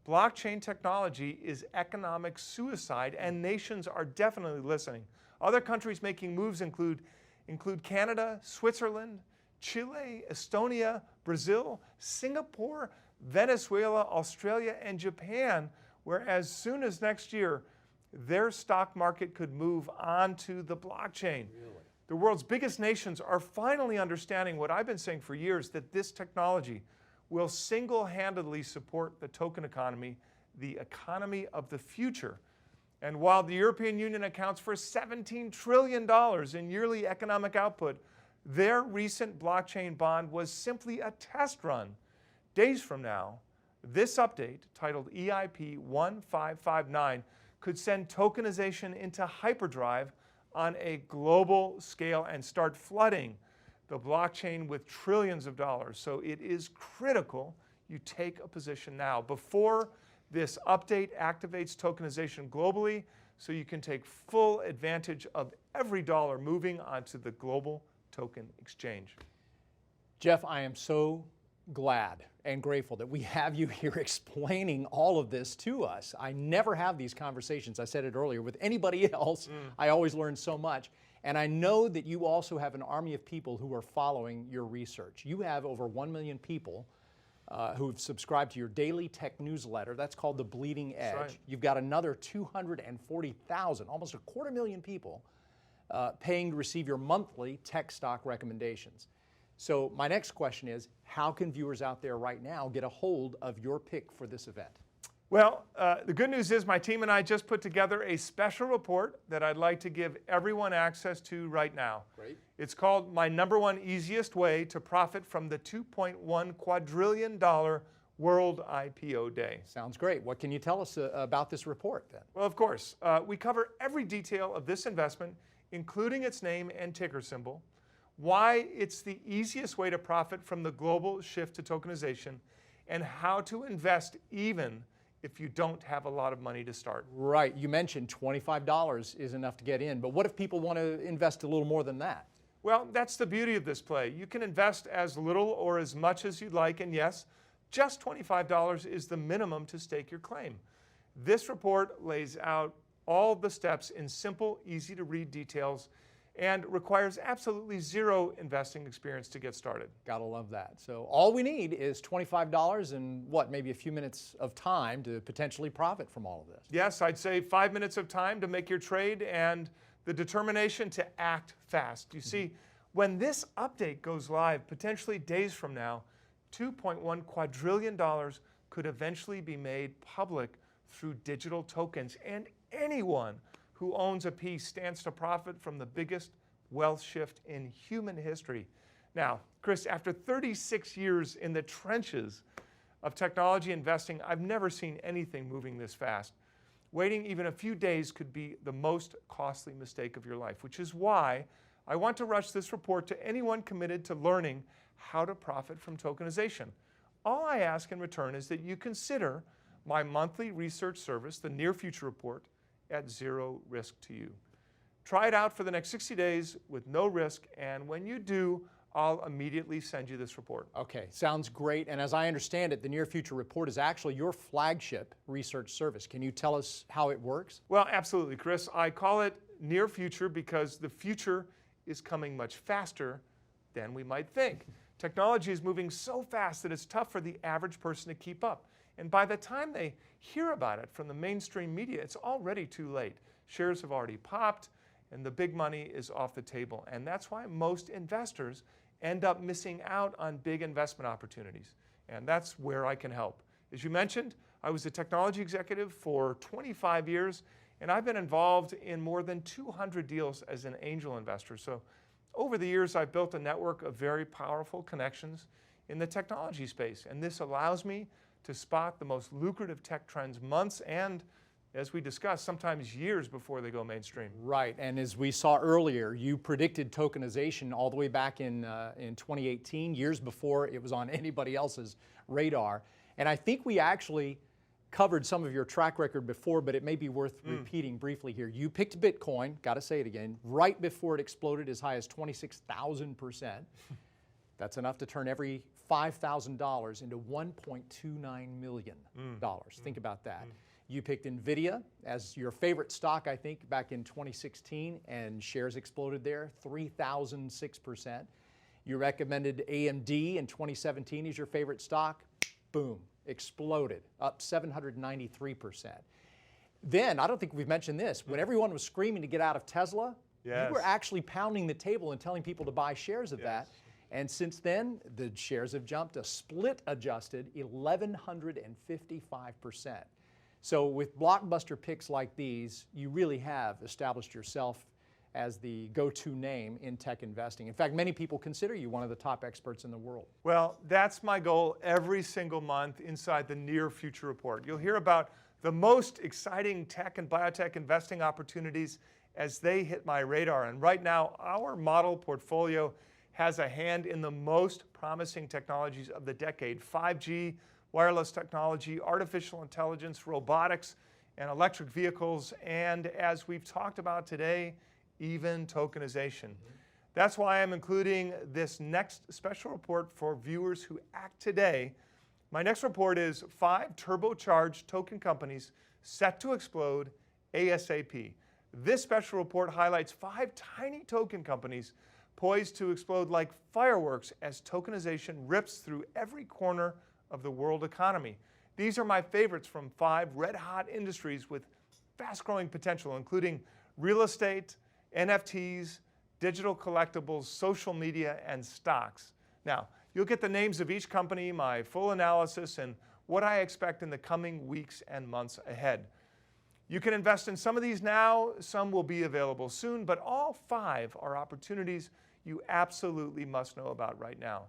blockchain technology is economic suicide, and nations are definitely listening. Other countries making moves include Canada, Switzerland, Chile, Estonia, Brazil, Singapore, Venezuela, Australia, and Japan, where as soon as next year, their stock market could move onto the blockchain. Really? The world's biggest nations are finally understanding what I've been saying for years, that this technology will single-handedly support the token economy, the economy of the future. And while the European Union accounts for $17 trillion in yearly economic output, their recent blockchain bond was simply a test run. Days from now, this update, titled EIP 1559, could send tokenization into hyperdrive on a global scale and start flooding the blockchain with trillions of dollars. So it is critical you take a position now before this update activates tokenization globally, so you can take full advantage of every dollar moving onto the global token exchange. Jeff, I am so glad and grateful that we have you here explaining all of this to us. I never have these conversations, I said it earlier, with anybody else. I always learn so much. And I know that you also have an army of people who are following your research. You have over 1 million people who've subscribed to your daily tech newsletter. That's called The Bleeding Edge. That's right. You've got another 240,000, almost 250,000 people paying to receive your monthly tech stock recommendations. So my next question is, how can viewers out there right now get a hold of your pick for this event? Well, the good news is my team and I just put together a special report that I'd like to give everyone access to right now. Great. It's called My #1 Easiest Way to Profit from the $2.1 quadrillion World IPO Day. Sounds great. What can you tell us about this report then? Well, of course, we cover every detail of this investment, including its name and ticker symbol, why it's the easiest way to profit from the global shift to tokenization, and how to invest even if you don't have a lot of money to start. Right. You mentioned $25 is enough to get in, but what if people want to invest a little more than that? Well, that's the beauty of this play. You can invest as little or as much as you'd like, and yes, just $25 is the minimum to stake your claim. This report lays out all the steps in simple, easy-to-read details and requires absolutely zero investing experience to get started. Gotta love that. So all we need is $25 and what, maybe a few minutes of time to potentially profit from all of this. Yes, I'd say 5 minutes of time to make your trade and the determination to act fast. You see, when this update goes live, potentially days from now, $2.1 quadrillion could eventually be made public through digital tokens, and anyone who owns a piece stands to profit from the biggest wealth shift in human history. Now, Chris, after 36 years in the trenches of technology investing, I've never seen anything moving this fast. Waiting even a few days could be the most costly mistake of your life, which is why I want to rush this report to anyone committed to learning how to profit from tokenization. All I ask in return is that you consider my monthly research service, the Near Future Report, at zero risk to you. Try it out for the next 60 days with no risk, and when you do, I'll immediately send you this report. Okay, sounds great. And as I understand it, the Near Future Report is actually your flagship research service. Can you tell us how it works? Well, absolutely, Chris. I call it near future because the future is coming much faster than we might think. Technology is moving so fast that it's tough for the average person to keep up. And by the time they hear about it from the mainstream media, it's already too late. Shares have already popped, and the big money is off the table. And that's why most investors end up missing out on big investment opportunities. And that's where I can help. As you mentioned, I was a technology executive for 25 years, and I've been involved in more than 200 deals as an angel investor. So over the years, I've built a network of very powerful connections in the technology space. And this allows me to spot the most lucrative tech trends months and, as we discussed, sometimes years before they go mainstream. Right, and as we saw earlier, you predicted tokenization all the way back in 2018, years before it was on anybody else's radar. And I think we actually covered some of your track record before, but it may be worth repeating briefly here. You picked Bitcoin, got to say it again, right before it exploded as high as 26,000%. That's enough to turn every $5,000 into $1.29 million. Think about that. You picked NVIDIA as your favorite stock, I think, back in 2016, and shares exploded there, 3,006%. You recommended AMD in 2017 as your favorite stock. Boom, exploded, up 793%. Then, I don't think we've mentioned this, when everyone was screaming to get out of Tesla, you were actually pounding the table and telling people to buy shares of that. And since then, the shares have jumped a split adjusted 1,155%. So with blockbuster picks like these, you really have established yourself as the go-to name in tech investing. In fact, many people consider you one of the top experts in the world. Well, that's my goal every single month inside the Near Future Report. You'll hear about the most exciting tech and biotech investing opportunities as they hit my radar. And right now, our model portfolio has a hand in the most promising technologies of the decade: 5G, wireless technology, artificial intelligence, robotics, and electric vehicles, and as we've talked about today, even tokenization. That's why I'm including this next special report for viewers who act today. My next report is 5 turbocharged token companies set to explode ASAP. This special report highlights 5 tiny token companies poised to explode like fireworks as tokenization rips through every corner of the world economy. These are my favorites from 5 red-hot industries with fast-growing potential, including real estate, NFTs, digital collectibles, social media, and stocks. Now, you'll get the names of each company, my full analysis, and what I expect in the coming weeks and months ahead. You can invest in some of these now, some will be available soon, but all 5 are opportunities you absolutely must know about right now.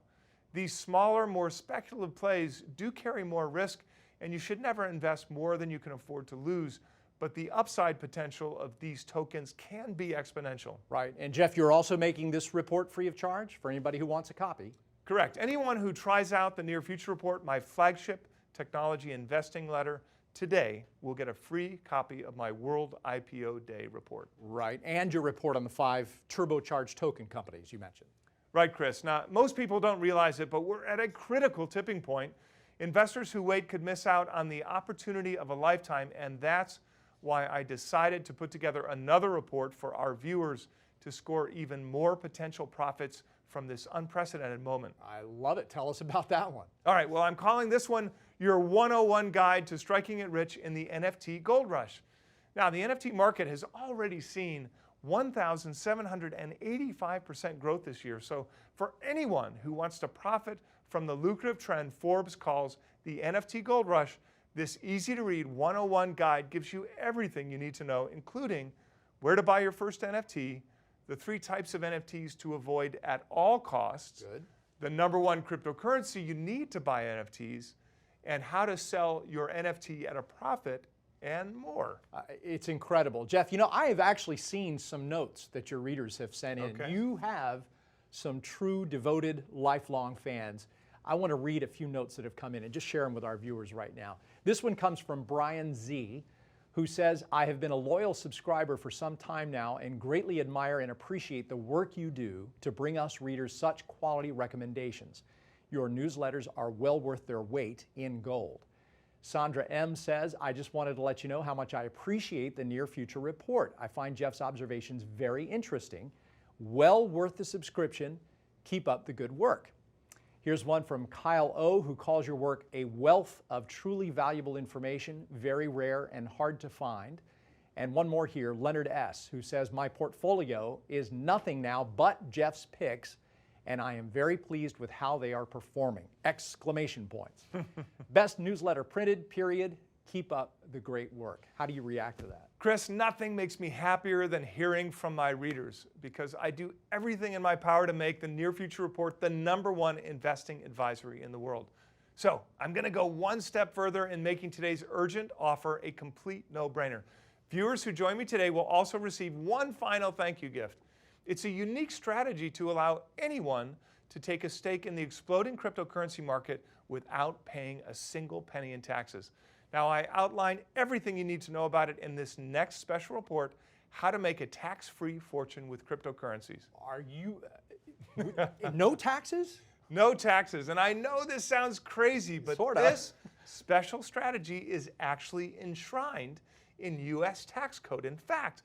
These smaller, more speculative plays do carry more risk, and you should never invest more than you can afford to lose, but the upside potential of these tokens can be exponential. Right, and Jeff, you're also making this report free of charge for anybody who wants a copy. Correct. Anyone who tries out the Near Future Report, my flagship technology investing letter, today will get a free copy of my World IPO Day report. Right, and your report on the 5 turbocharged token companies you mentioned. Right, Chris. Now, most people don't realize it, but we're at a critical tipping point. Investors who wait could miss out on the opportunity of a lifetime, and that's why I decided to put together another report for our viewers to score even more potential profits from this unprecedented moment. I love it. Tell us about that one. All right, well, I'm calling this one your 101 Guide to Striking It Rich in the NFT Gold Rush. Now, the NFT market has already seen 1,785% growth this year. So for anyone who wants to profit from the lucrative trend Forbes calls the NFT Gold Rush, this easy-to-read 101 guide gives you everything you need to know, including where to buy your first NFT, the 3 types of NFTs to avoid at all costs, the #1 cryptocurrency you need to buy NFTs, and how to sell your NFT at a profit, and more. It's incredible. Jeff, you know, I have actually seen some notes that your readers have sent in. Okay. You have some true, devoted, lifelong fans. I want to read a few notes that have come in and just share them with our viewers right now. This one comes from Brian Z., who says, I have been a loyal subscriber for some time now and greatly admire and appreciate the work you do to bring us readers such quality recommendations. Your newsletters are well worth their weight in gold. Sandra M. says, I just wanted to let you know how much I appreciate the Near Future Report. I find Jeff's observations very interesting. Well worth the subscription. Keep up the good work. Here's one from Kyle O., who calls your work a wealth of truly valuable information, very rare and hard to find. And one more here, Leonard S., who says, my portfolio is nothing now but Jeff's picks, and I am very pleased with how they are performing! Exclamation points. Best newsletter printed, period. Keep up the great work. How do you react to that? Chris, nothing makes me happier than hearing from my readers, because I do everything in my power to make the Near Future Report the #1 investing advisory in the world. So I'm going to go one step further in making today's urgent offer a complete no-brainer. Viewers who join me today will also receive one final thank you gift. It's a unique strategy to allow anyone to take a stake in the exploding cryptocurrency market without paying a single penny in taxes. Now, I outline everything you need to know about it in this next special report, How to Make a Tax-Free Fortune with Cryptocurrencies. Are you, no taxes? No taxes. And I know this sounds crazy, but this special strategy is actually enshrined in U.S. tax code. In fact,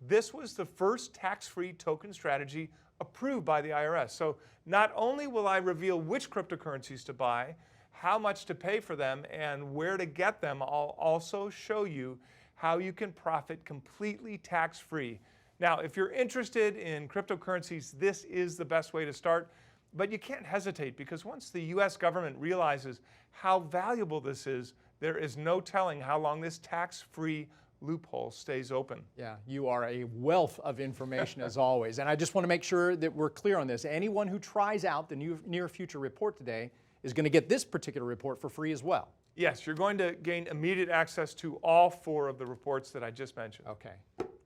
this was the first tax-free token strategy approved by the IRS. So not only will I reveal which cryptocurrencies to buy, how much to pay for them, and where to get them, I'll also show you how you can profit completely tax-free. Now, if you're interested in cryptocurrencies, this is the best way to start, but you can't hesitate, because once the US government realizes how valuable this is, there is no telling how long this tax-free loophole stays open. Yeah, you are a wealth of information as always. And I just want to make sure that we're clear on this. Anyone who tries out the Near Future Report today is going to get this particular report for free as well. Yes, you're going to gain immediate access to all 4 of the reports that I just mentioned. Okay,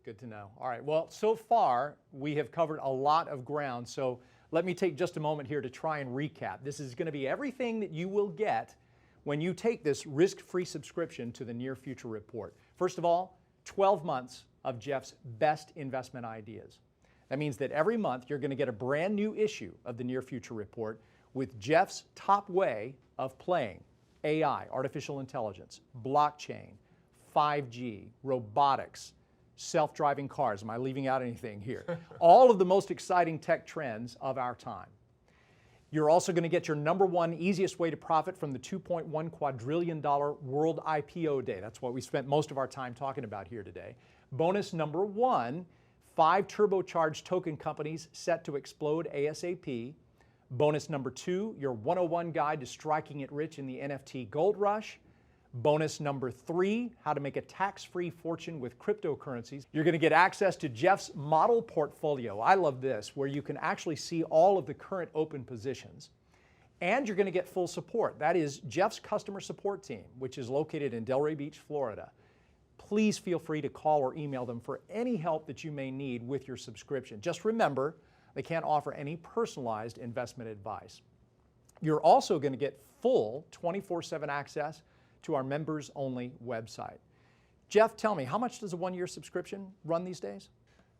good to know. All right, well, so far we have covered a lot of ground, so let me take just a moment here to try and recap. This is going to be everything that you will get when you take this risk-free subscription to the Near Future Report. First of all, 12 months of Jeff's best investment ideas. That means that every month you're going to get a brand new issue of the Near Future Report with Jeff's top way of playing AI, artificial intelligence, blockchain, 5G, robotics, self-driving cars. Am I leaving out anything here? All of the most exciting tech trends of our time. You're also going to get your #1 easiest way to profit from the $2.1 quadrillion world IPO day. That's what we spent most of our time talking about here today. Bonus #1, 5 turbocharged token companies set to explode ASAP. Bonus #2, your 101 guide to striking it rich in the NFT gold rush. Bonus #3, how to make a tax-free fortune with cryptocurrencies. You're going to get access to Jeff's model portfolio. I love this, where you can actually see all of the current open positions. And you're going to get full support. That is Jeff's customer support team, which is located in Delray Beach, Florida. Please feel free to call or email them for any help that you may need with your subscription. Just remember, they can't offer any personalized investment advice. You're also going to get full 24/7 access to our members-only website. Jeff, tell me, how much does a 1-year subscription run these days?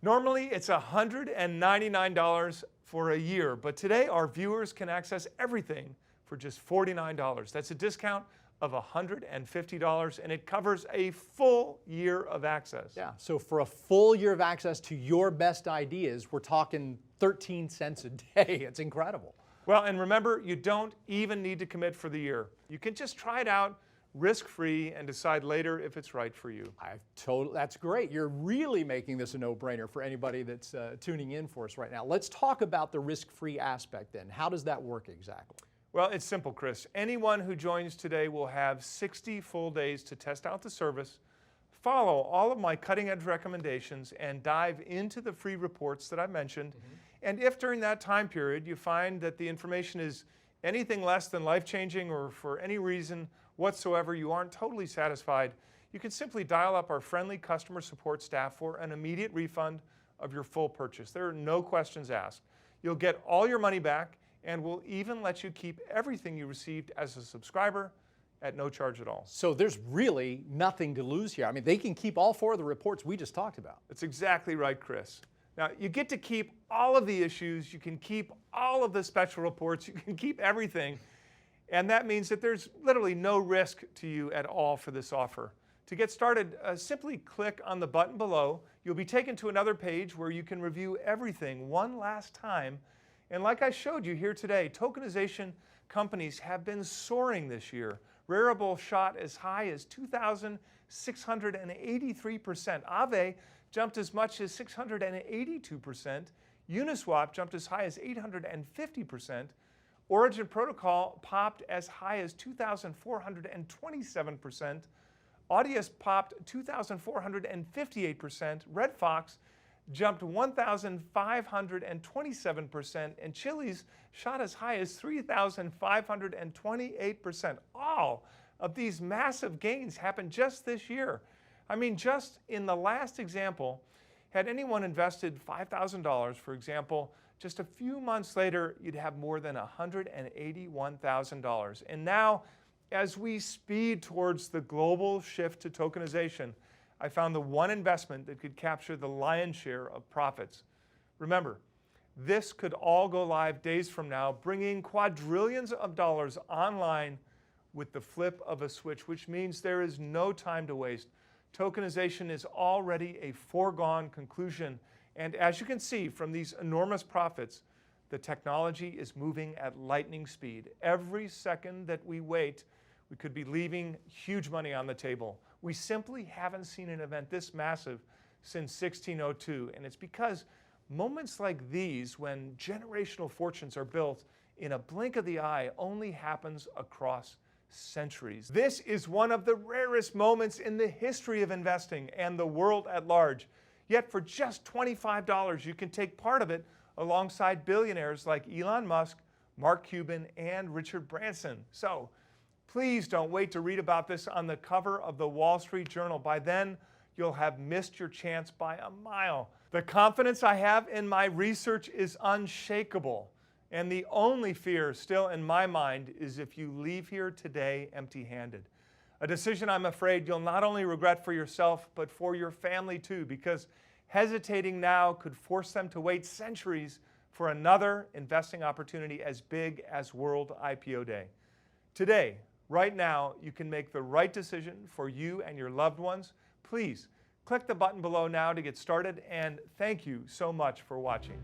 Normally, it's $199 for a year, but today our viewers can access everything for just $49. That's a discount of $150, and it covers a full year of access. Yeah, so for a full year of access to your best ideas, we're talking 13 cents a day. It's incredible. Well, and remember, you don't even need to commit for the year. You can just try it out risk-free and decide later if it's right for you. That's great. You're really making this a no-brainer for anybody that's tuning in for us right now. Let's talk about the risk-free aspect then. How does that work exactly? Well, it's simple, Chris. Anyone who joins today will have 60 full days to test out the service, follow all of my cutting-edge recommendations, and dive into the free reports that I mentioned. And if during that time period you find that the information is anything less than life-changing, or for any reason whatsoever you aren't totally satisfied, you can simply dial up our friendly customer support staff for an immediate refund of your full purchase. There are no questions asked. You'll get all your money back, and we'll even let you keep everything you received as a subscriber. at no charge at all. So there's really nothing to lose here. I mean, they can keep all four of the reports we just talked about. That's exactly right, Chris. Now, you get to keep all of the issues, you can keep all of the special reports, you can keep everything, and that means that there's literally no risk to you at all for this offer. To get started, simply click on the button below. You'll be taken to another page where you can review everything one last time. And like I showed you here today, tokenization companies have been soaring this year. Rarible shot as high as 2,683%. Aave jumped as much as 682%. Uniswap jumped as high as 850%. Origin Protocol popped as high as 2,427%. Audius popped 2,458%. Red Fox jumped 1,527%, and Chili's shot as high as 3,528%. All of these massive gains happened just this year. I mean, just in the last example, had anyone invested $5,000, for example, just a few months later, you'd have more than $181,000. And now, as we speed towards the global shift to tokenization, I found the one investment that could capture the lion's share of profits. Remember, this could all go live days from now, bringing quadrillions of dollars online with the flip of a switch, which means there is no time to waste. Tokenization is already a foregone conclusion. And as you can see from these enormous profits, the technology is moving at lightning speed. Every second that we wait, we could be leaving huge money on the table. We simply haven't seen an event this massive since 1602. And it's because moments like these, when generational fortunes are built in a blink of the eye, only happens across centuries. This is one of the rarest moments in the history of investing and the world at large. Yet for just $25, you can take part of it alongside billionaires like Elon Musk, Mark Cuban, and Richard Branson. So please don't wait to read about this on the cover of the Wall Street Journal. By then, you'll have missed your chance by a mile. The confidence I have in my research is unshakable. And the only fear still in my mind is if you leave here today empty-handed. A decision I'm afraid you'll not only regret for yourself, but for your family too, because hesitating now could force them to wait centuries for another investing opportunity as big as World IPO Day. Today, right now, you can make the right decision for you and your loved ones. Please click the button below now to get started, and thank you so much for watching.